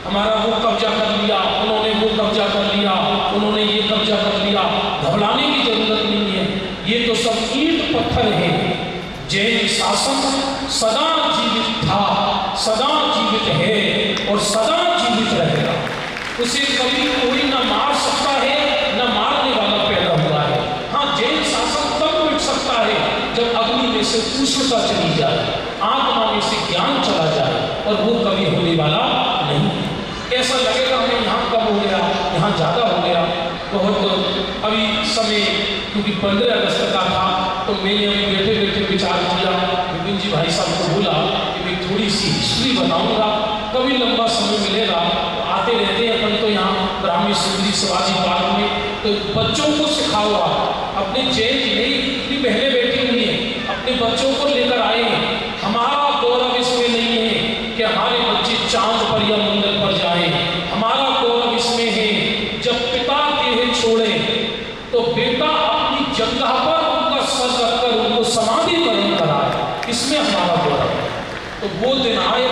हमारा वो कब्जा कर लिया, उन्होंने वो कब्जा कर लिया, उन्होंने ये कब्जा कर लिया। घबराने की जरूरत नहीं है, ये तो सब ईंट पत्थर है। जैन शासन सदा जीवित था, सदा जीवित है और सदा जीवित रहेगा। उसे कभी कोई न मार सकता है, न मारने वाला पैदा हुआ है। हाँ, जैन शासन तब मिट सकता है जब अग्नि में से उष्णता चली जाए, आत्मा में से ज्ञान चला जाए, और वो कभी होने वाला नहीं है। ऐसा लगेगा हमें यहाँ कम हो गया, यहाँ ज़्यादा हो गया। बहुत अभी समय, क्योंकि 15 अगस्त का था, तो मैंने अभी बैठे बैठे विचार किया, विपिन जी भाई साहब को बोला कि मैं थोड़ी सी हिस्ट्री बताऊंगा, कभी लंबा समय मिलेगा। आते रहते हैं अपन तो यहाँ ब्राह्मी सुंदरी शिवाजी पार्क में, तो बच्चों को सिखाओ। अपने जैन नहीं, इतनी बहनें बैठी हुई हैं, अपने बच्चों को लेकर आए हैं। हमारा गौरव इसमें नहीं है कि हमारे बच्चे चांद पर या मंगल पर जाए, हमारा गौरव इसमें है जब पिता देह छोड़े तो बेटा अपनी जगह पर उनका सर रखकर उनको समाधिकरण कराए, इसमें हमारा गौरव है। तो वो दिन आए,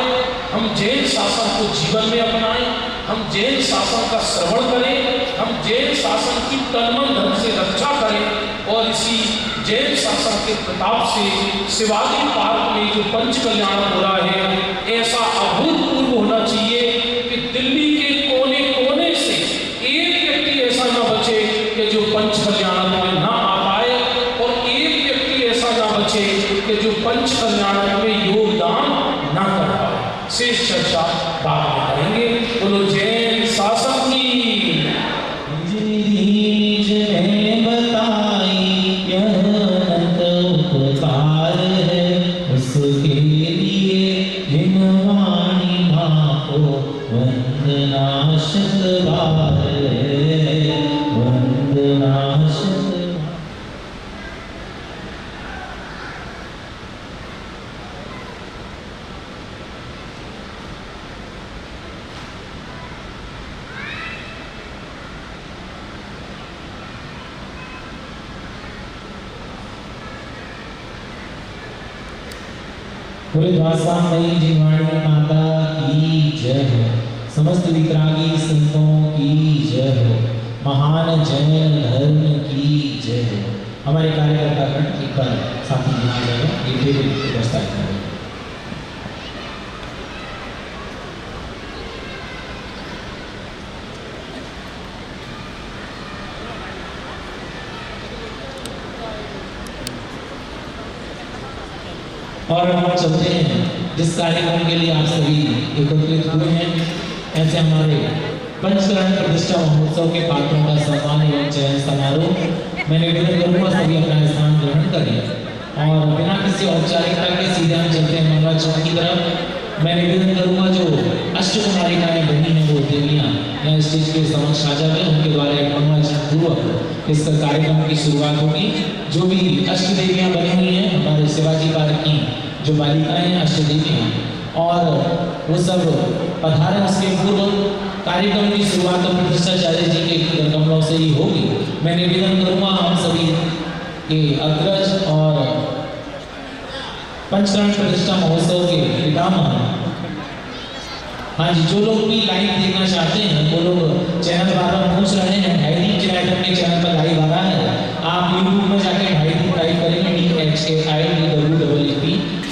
हम जैन शासन को जीवन में अपनाएं, हम जैन शासन का श्रवण करें, हम जैन शासन की तन-मन धन से रक्षा करें। और इसी जैन शासन के प्रताप से शिवाजी पार्क में जो पंच कल्याण हो रहा है, ऐसा अभूतपूर्व होना चाहिए कि दिल्ली के कोने कोने से एक व्यक्ति ऐसा न बचे कि जो पंच कल्याण में ना आ पाए, और एक व्यक्ति ऐसा ना बचे कि जो पंच कल्याण में योगदान ना कर पाए। शेष चर्चा बाद में करेंगे। बोलो जैन शासन की। बोले द्वासामयी जिनवाणी माता की जय हो, समस्त वितरागी संतों की जय हो, महान जैन धर्म की जय हो। हमारे कार्यकर्ता गण एक बार साथी लीजिए, एक भी व्यवस्था करें। और हम चलते हैं जिस कार्यक्रम के लिए आप सभी एकत्रित हुए हैं। ऐसे हमारे पंचकरण प्रतिष्ठा महोत्सव के पात्रों का सम्मान एवं चयन समारोह मैं निवेदन करूँगा सभी अपना स्थान ग्रहण करें और बिना किसी औपचारिकता के सीधे हम चलते हैं मंगला चौक की तरफ। मैं निवेदन करूँगा जो अष्टकुमारिकाएं बनी हैं वो देवियाँ यहाँ स्टेज के समक्ष आ जाए, उनके द्वारा एक मंगलाचरण इस कार्यक्रम की शुरुआत होगी। जो भी अष्ट देवियाँ बनी हुई हैं हमारे शिवाजी पार्क की जो बालिकाएं हैं अष्ट देवियाँ, और वो सब पधारे। उसके पूर्व कार्यक्रम की शुरुआत तो प्रतिष्ठाचार्य जी के कमलों से ही होगी। मैं निवेदन करूँगा हम सभी के अग्रज और पंचकरण प्रतिष्ठा महोत्सव के पितामह, हाँ जी, जो लोग भी लाइव देखना चाहते हैं वो लोग चैनल बार पूछ रहे हैं, हाइडीन चैनल के चैनल पर लाइव आ रहा है। आप यूट्यूब में जाके हाइडीन टाइप करेंगे, DHAIDEEP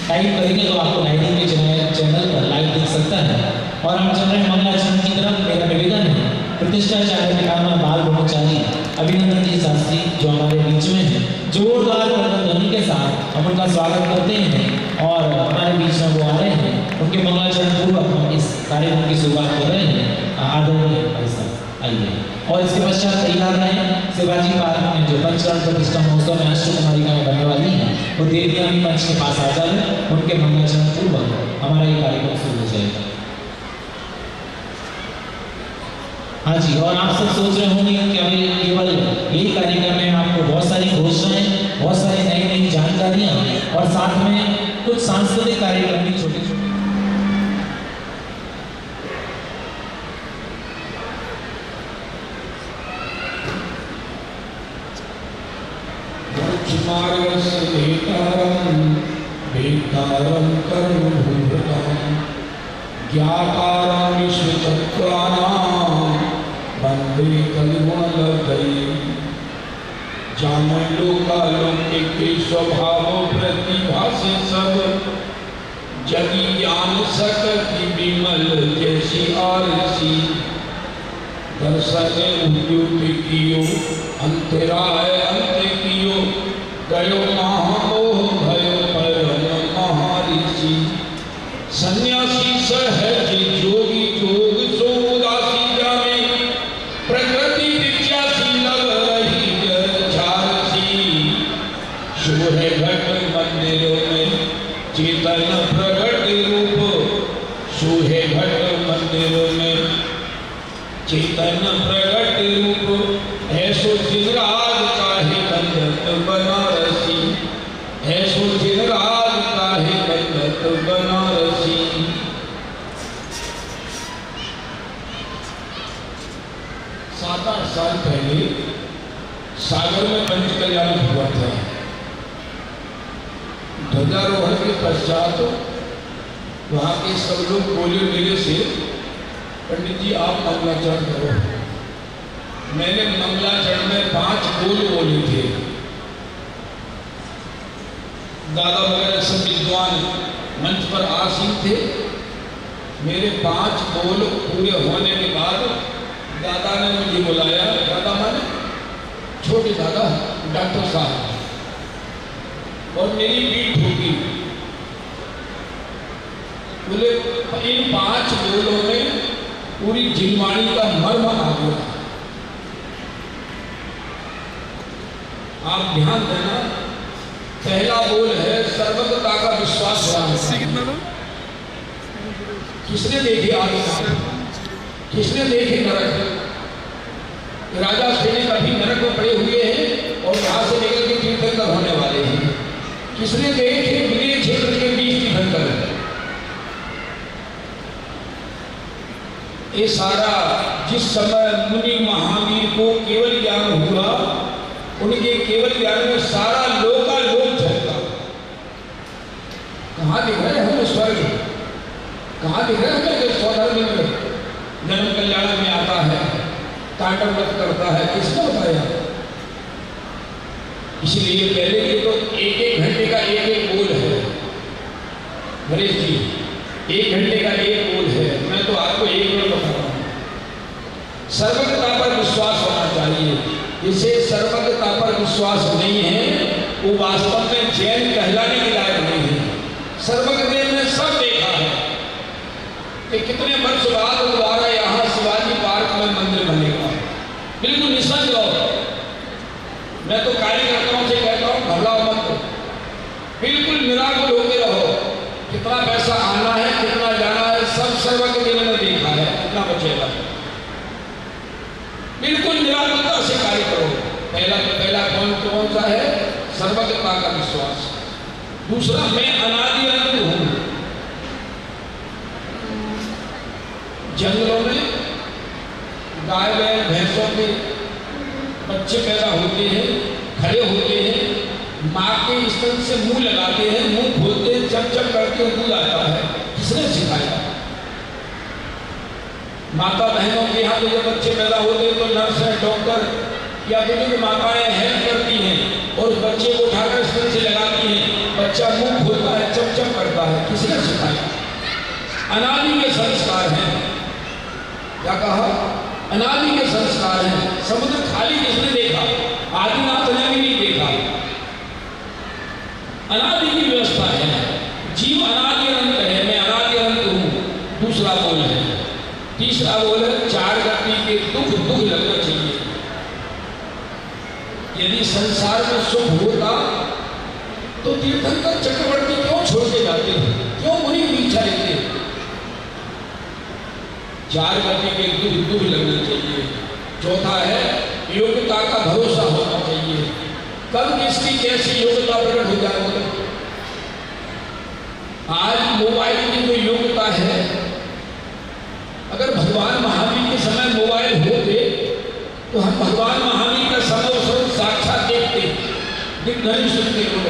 टाइप करेंगे तो आपको हाइडीन के चैनल पर लाइव दिख सकता है। और हम चल रहे हैं मंगलाचरण की तरफ। मेरा निवेदन है प्रतिष्ठाचार्य पितामह बाल ब्रह्मचारी अभिनंदन जी शास्त्री जो हमारे बीच में है, जोरदार ध्वनि के साथ हम उनका स्वागत करते हैं और हमारे बीच में वो आ रहे हैं। उनके मंगलाचरण पूर्वक हम इस कार्यक्रम की शुरुआत कर रहे हैं। आदरणीय भाई साहब आइए। और इसके पश्चात तैयार रहें। शिवाजी पार्क में जो पंचकर्ण प्रतिष्ठा महोत्सव में अष्टकुमारिकाएं बनने वाली हैं, वो देवियां भी मंच के पास आ जाए, उनके मंगलाचरण पूर्वक हमारा ये कार्यक्रम शुरू हो जाएगा। हाँ जी, और आप सब सोच रहे होंगे कि अभी केवल यही कार्यक्रम में आपको बहुत सारी घोषणाएं, बहुत सारी नई नई जानकारियां और साथ में कुछ सांस्कृतिक कार्यक्रम भी छोटे छोटे। ज्ञातारं विश्वचक्राणां वन्दे कलिगुणलब्धये जाने लोकालौकिक के स्वभाव प्रतिभा से सब जगी ज्ञान सकति विमल जैसी आरसी दर्शन उद्युत कियो अंतराय अंत कियो गयो महामोह भयो परम महाऋषि सन्यासी सहज जोगी जोग सो उदासी जामे प्रकृति विद्यासी लग रही झारसी शोहे घट मंदिरों में चेतन प्रगट रूप शोहे घट मंदिरों में चेतन प्रगट रूप ऐसो जिनराज काहे बंधत बनारसी ऐसो जिनराज काहे बंधत बनारसी। 7-8 साल पहले सागर में पंच कल्याण हुआ था। ध्वजारोहण के पश्चात वहाँ के सब लोग बोले मेरे से, पंडित जी आप मंगलाचरण करो। मैंने मंगलाचरण में 5 बोल बोले थे। दादा वगैरह सब विद्वान मंच पर आसीन थे। मेरे 5 बोल पूरे होने के बाद दादा ने मुझे बुलाया। दादा माने छोटे दादा डॉक्टर साहब, और मेरी पीठ ठोकी। बोले इन 5 बोलों में पूरी जिनवाणी का मर्म आ गया। आप ध्यान देना, पहला बोल है सर्वज्ञता का विश्वास बढ़ाना। किसने देखे आगे, किसने देखे नरक? राजा सैनिक अभी नरक में पड़े हुए हैं और यहाँ से लेकर के तीर्थंकर होने वाले हैं। किसने देखे विलेय क्षेत्र के 20 तीर्थंकर? ये सारा जिस समय मुनि महावीर को केवल ज्ञान हुआ, उनके केवल ज्ञान में सारा लोकालोक झलका। कहाँ दिख रहे हैं स्वर्ग? कहाँ दिख रहे हैं जो स्वधर्म में जन्म कल्याण में आता है, तांडव व्रत करता है? किसने बताया? इसलिए पहले ये तो 1-1 घंटे का 1-1 बोल है। गणेश जी 1 घंटे का 1 बोल है। मैं तो आपको 1 बोल बता रहा हूँ। सर्वज्ञता पर विश्वास होना चाहिए। जिसे सर्वज्ञता पर विश्वास नहीं है वो वास्तव में जैन कहलाने के लायक नहीं है। सर्वज्ञ देव ने सब देखा है कि कितने वर्ष बाद दोबारा यहाँ शिवाजी पार्क में मंदिर बनेगा। बिल्कुल निसंदेह रहो। मैं तो कार्यकर्ताओं से कहता हूँ घबराओ मत, बिल्कुल निराकुल होके रहो। कितना पैसा आना है, कितना जाना है, सब सर्वज्ञ देव ने देखा है। कितना बचेगा, बिल्कुल निराकुलता से कार्य करो। पहला कौन सा है? सर्वज्ञता का विश्वास। दूसरा, मैं अनादि अनंत हूं। जंगलों में गाय बैल भैंसों के बच्चे पैदा होते हैं, खड़े होते हैं, माँ के स्तन से मुंह लगाते हैं, मुंह खोलते हैं, चप चप करके दूध आता है। किसने सिखाया? माता बहनों के यहाँ तो जब बच्चे पैदा होते हैं तो नर्स है, डॉक्टर या बुजुर्ग माताएं हेल्प करती हैं और उस बच्चे को उठाकर स्तन से लगाती हैं। बच्चा मुंह खोलता है, चप चप करता है। किसने सिखाया? अनादि के संस्कार हैं। क्या कहा? अनादि के संस्कार हैं। समुद्र खाली किसने देखा? आदिनाथ ने भी नहीं देखा। अनादि की व्यवस्था है। जीव अनादि अनंत है, मैं अनादि अनंत हूँ। दूसरा बोल है। तीसरा बोल है 4 गति के दुख लगना चाहिए। यदि संसार में सुख होता तो तीर्थंकर चक्रवर्ती क्यों छोड़ के जाते हैं, क्यों मुनि पीछा लेते? 4 गति के दुख लगना चाहिए। चौथा है योग्यता का भरोसा होना चाहिए। कब किसकी कैसी योग्यता प्रकट हो जाए? आज मोबाइल की कोई योग्यता है? अगर भगवान महावीर के समय मोबाइल होते तो हम भगवान महावीर का समय स्वरूप साक्षात देखते, दिख नहीं सुनते लोग।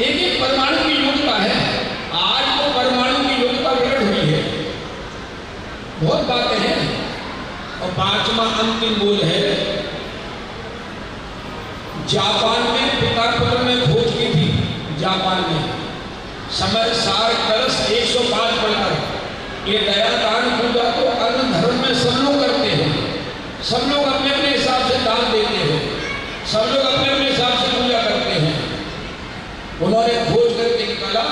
एक एक परमाणु की योग्यता है। आज वो परमाणु की योग्यता प्रकट हुई है। बहुत बातें हैं। और 5वां अंतिम बोल है, जापान में पिता पुत्र ने खोज की थी। जापान में समय सार कलश 105 पढ़कर ये दया दान पूजा तो अन्य धर्म में सब लोग करते हैं। सब लोग अपने अपने हिसाब से दान देते हैं, सब लोग अपने अपने हिसाब से पूजा करते हैं। उन्होंने खोज करके निकाला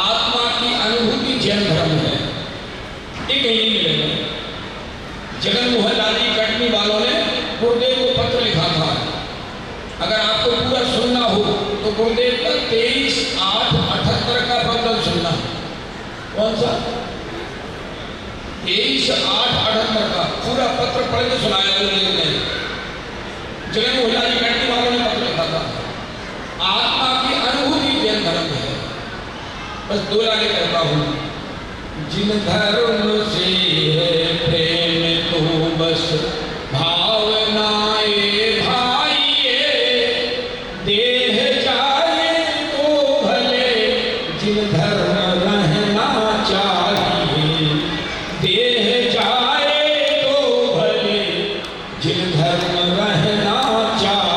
आत्मा की अनुभूति जैन धर्म है। ये कहीं नहीं मिलेगा। जगन मोहन लाल जी कटनी वालों ने गुरुदेव को पत्र लिखा था। अगर आपको पूरा सुनना हो तो गुरुदेव का 23/8/78 का प्रवचन सुनना। कौन सा? 23/8/78 का पूरा पत्र पढ़ के सुनाया गुरुदेव ने। जगन मोहन लाल जी कटनी वालों ने पत्र लिखा था। आत्मा की अनुभूति जैन धर्म है। बस 2 लाइनें कहता हूँ। जिन धर्म से है प्रेम तो बस भावनाए भाइये, देह जाए तो भले जिन धर्म रहना चाहिए। देह जाए तो भले जिन धर्म रहना चाहिए।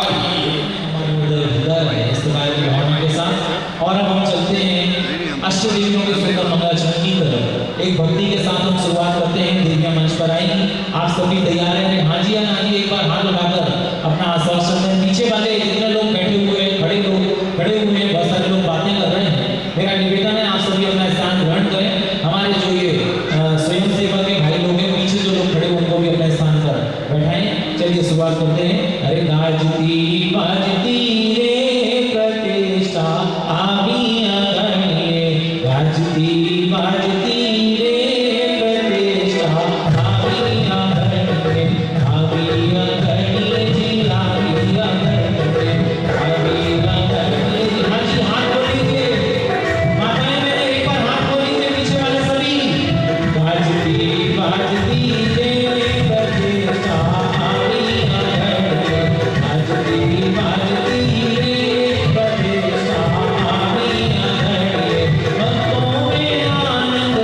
और अब हम चलते हैं अष्टदेवियों के सुंदर मंगलाचरण की तरफ। एक भक्ति के साथ हम शुरुआत करते हैं। देवियां मंच पर आएंगी। आप सभी तैयार हैं? हाँ जी या ना जी? एक बार हाथ उठाकर अपना आश्वासन दें। पीछे वाले जितने लोग बैठे हुए हैं, खड़े हुए हैं, बहुत सारे लोग बातें कर रहे हैं। मेरा निवेदन है आप सभी अपना स्थान ग्रहण करें। हमारे जो ये स्वयं सेवक के भाई लोग हैं, पीछे जो लोग खड़े उनको भी अपने स्थान पर बैठाएं। चलिए शुरुआत करते हैं। अरे गाजती बाजती रे प्रतिष्ठा आवी अगणिये, गाजती बाजती रे प्रतिष्ठा आवी अगणिये, आवी अगणिये जी, आवी अगणिये, आवी अगणिये जी। हाँ जी, हाथ खोलिए माताएं बहनें, एक बार हाथ खोलिए पीछे वाले सभी। गाजती बाजती रे प्रतिष्ठा आवी अगणिये, गाजती बाजती रे प्रतिष्ठा आवी अगणिये, भक्तों में आनंद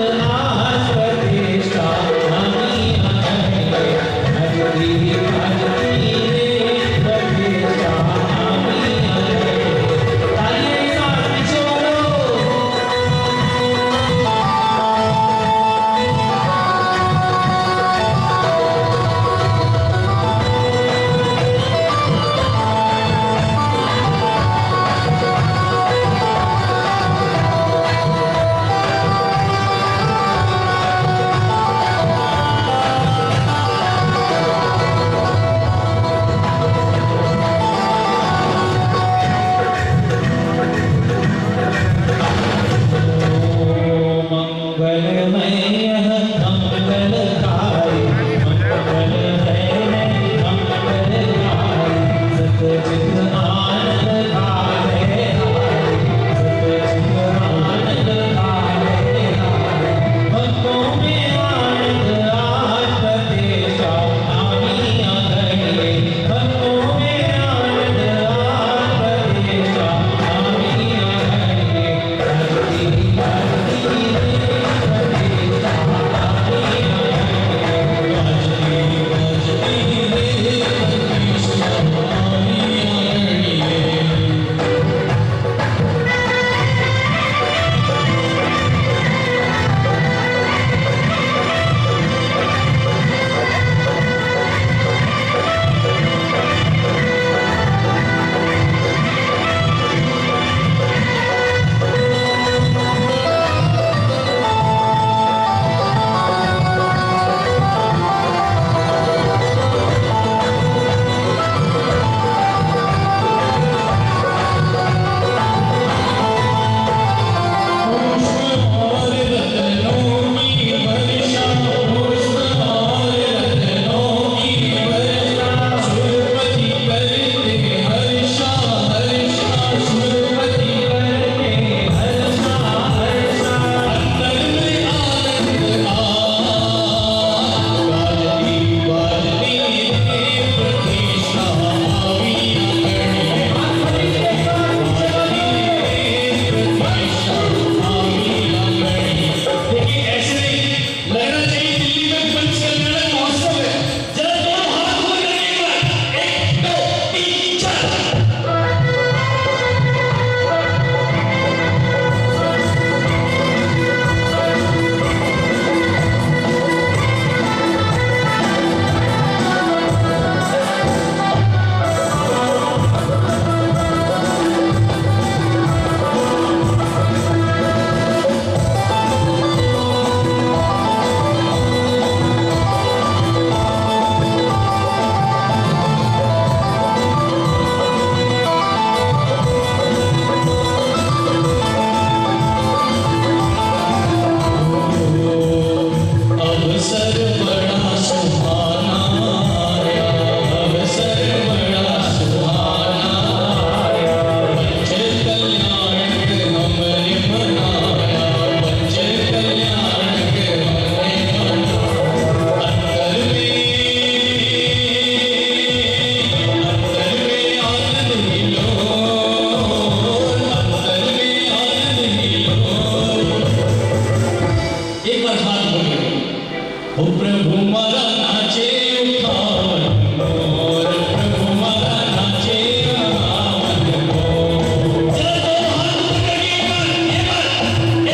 ओ प्रभु मारा नाचे उठावन मोर, प्रभु मारा नाचे उठावन मोर। चलो दो हाथ पकड़िए,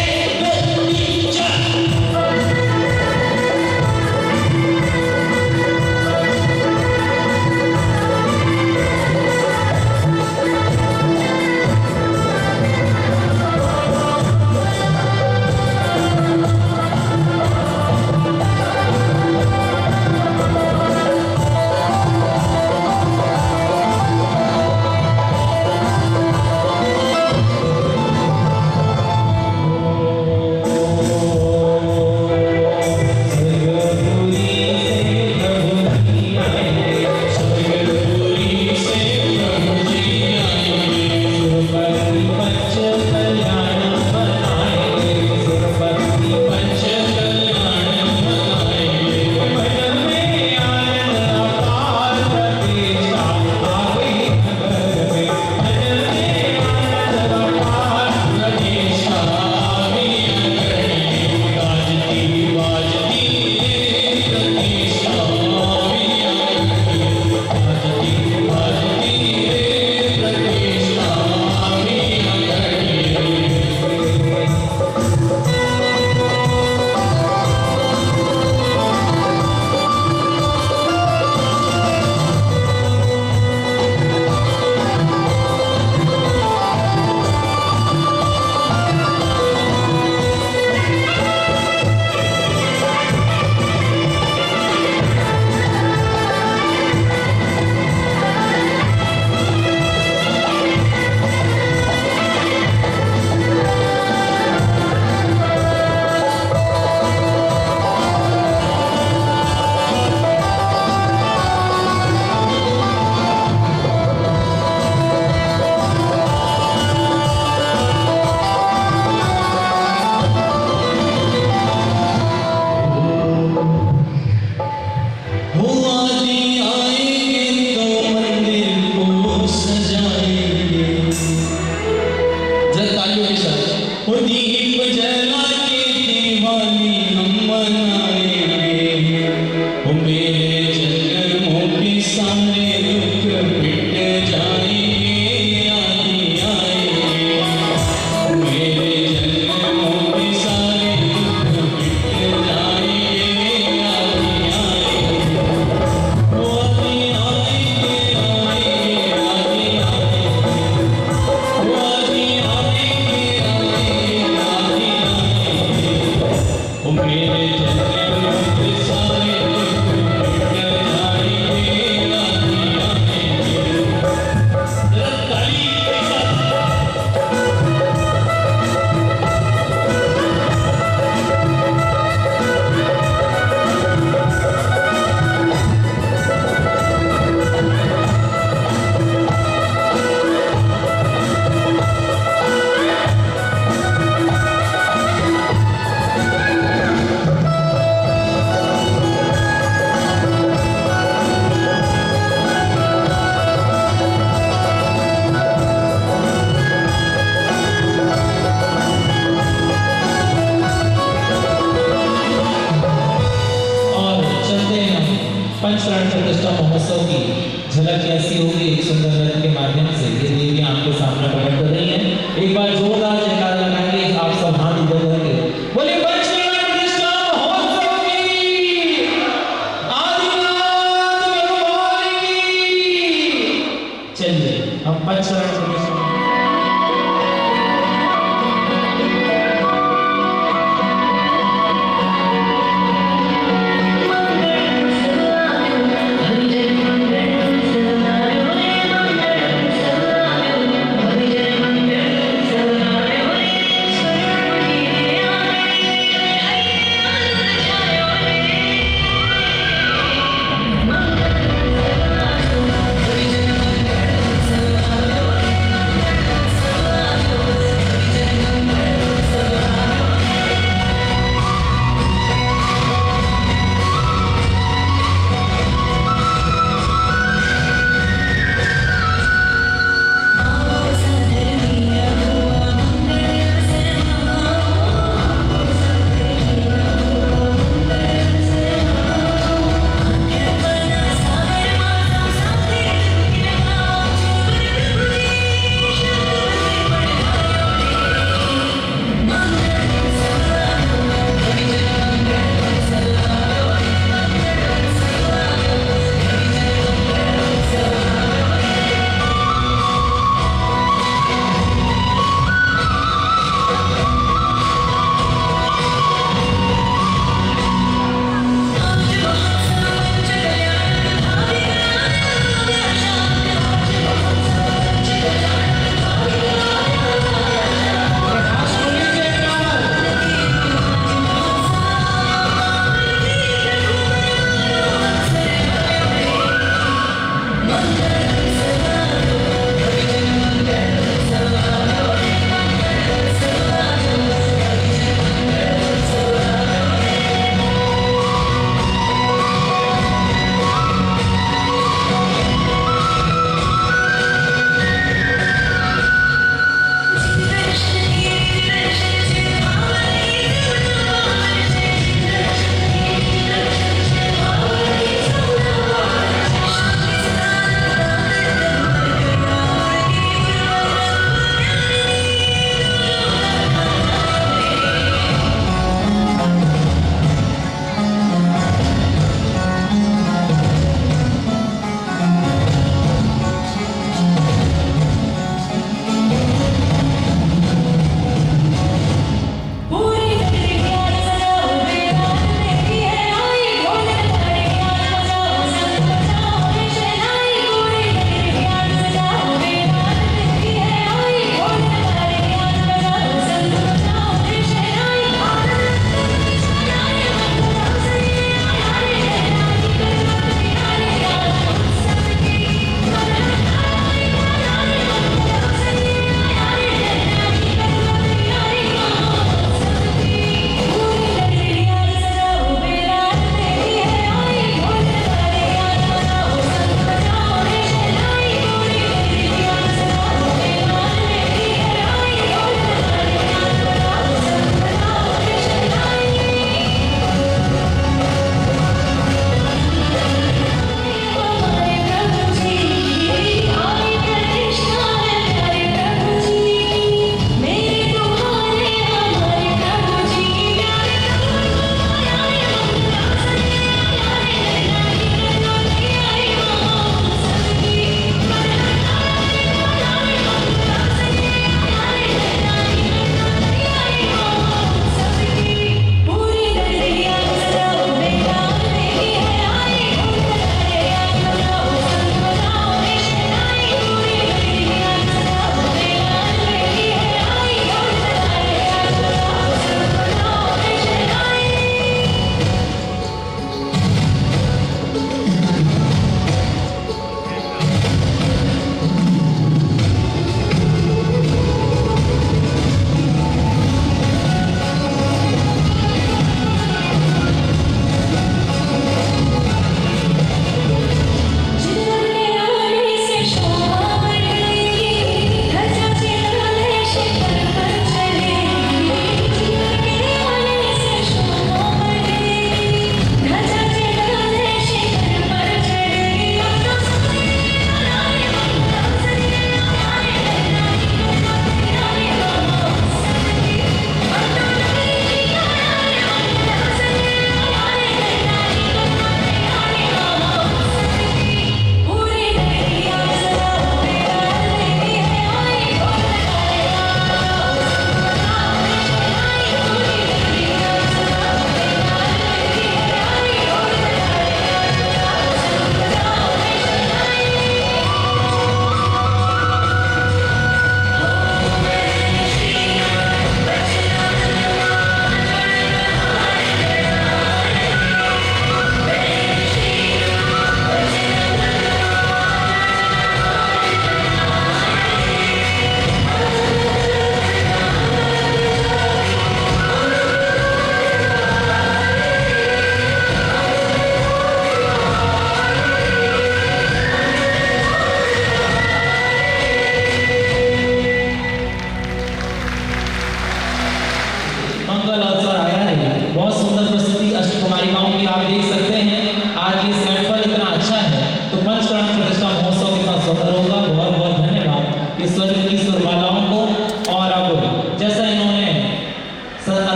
एक दो तीन चार। पंचप्राण प्रतिष्ठा महोत्सव की झलक ऐसी होगी एक सुंदर नृत्य के माध्यम से ये देवी आपके सामने प्रकट कर रही हैं। एक बार जोरदार जयकारा लगाएंगे, आप सब हाथ इधर करेंगे, बोले पंचप्राण प्रतिष्ठा महोत्सव की, आदिनाथ भगवान की। चलिए हम पंचप्राण प्रतिष्ठा Hare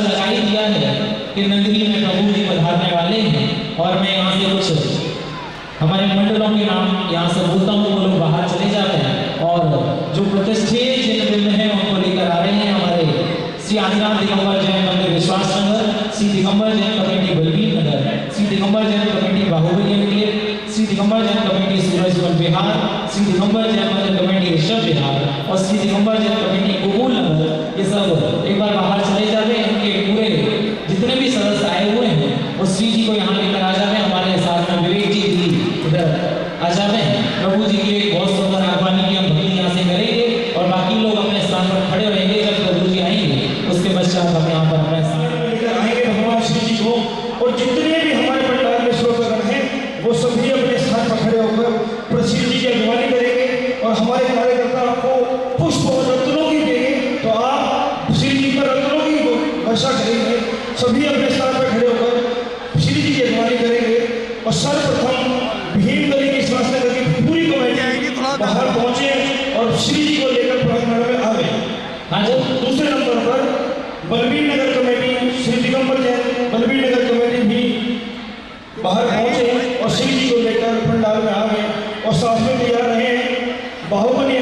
लगा ही दिया है कि नगरी में प्रभु जी पधारने वाले हैं। और मैं यहाँ से कुछ हमारे मंडलों के नाम यहाँ से बोलता हूँ, वो लोग बाहर चले जाते हैं और जो प्रतिष्ठित जिन हैं उनको लेकर आ रहे हैं। हमारे श्री आदिनाथ दिगंबर जैन मंदिर Vishwas Nagar, Shri Digambar Jain committee Balveer Nagar, Shri Digambar Jain committee Bahubali enclave, Shri Digambar Jain committee Surajvan Vihar, Shri Digambar Jain मंदिर कमेटी ऋषभ बिहार और श्री दिगंबर जैन कमेटी गोकुल नगर, ये सब एक बार बाहर चले जावे। इनके पूरे जितने भी सदस्य आए हुए हैं वो श्री जी को यहाँ लेकर आ जावे। हमारे साथ में विवेक जी भी इधर आ जावे। प्रभु जी की एक बहुत सुंदर आह्वानी की हम भक्ति यहाँ से करेंगे और बाकी लोग अपने स्थान पर खड़े रहेंगे। जब प्रभु जी आएंगे उसके पश्चात हम यहाँ पर अपने स्थान लेकर आएंगे भगवान श्री जी को। और जितने भी हमारे पंडाल में श्रोतागण हैं वो सभी अपने स्थान पर खड़े होकर प्रभु जी की अगवानी करेंगे और हमारे कार्यकर्ता आपको पुष्प और रत्नों की देंगे। तो आप श्री जी पर रत्नों की वर्षा करेंगे। सभी अपने स्थान पर खड़े होकर श्री जी की अगवानी करेंगे। और सर्वप्रथम भीम गली की श्वास नगर की पूरी कमेटी बाहर पहुंचे और श्री जी को लेकर प्रांगण में आ गए। दूसरे नंबर पर बलवीर नगर कमेटी, श्री दिगंबर जैन बलवीर नगर कमेटी भी बाहर पहुंचे और श्री जी को लेकर पंडाल में आ गए और साथ में तैयार रहे बाहुबली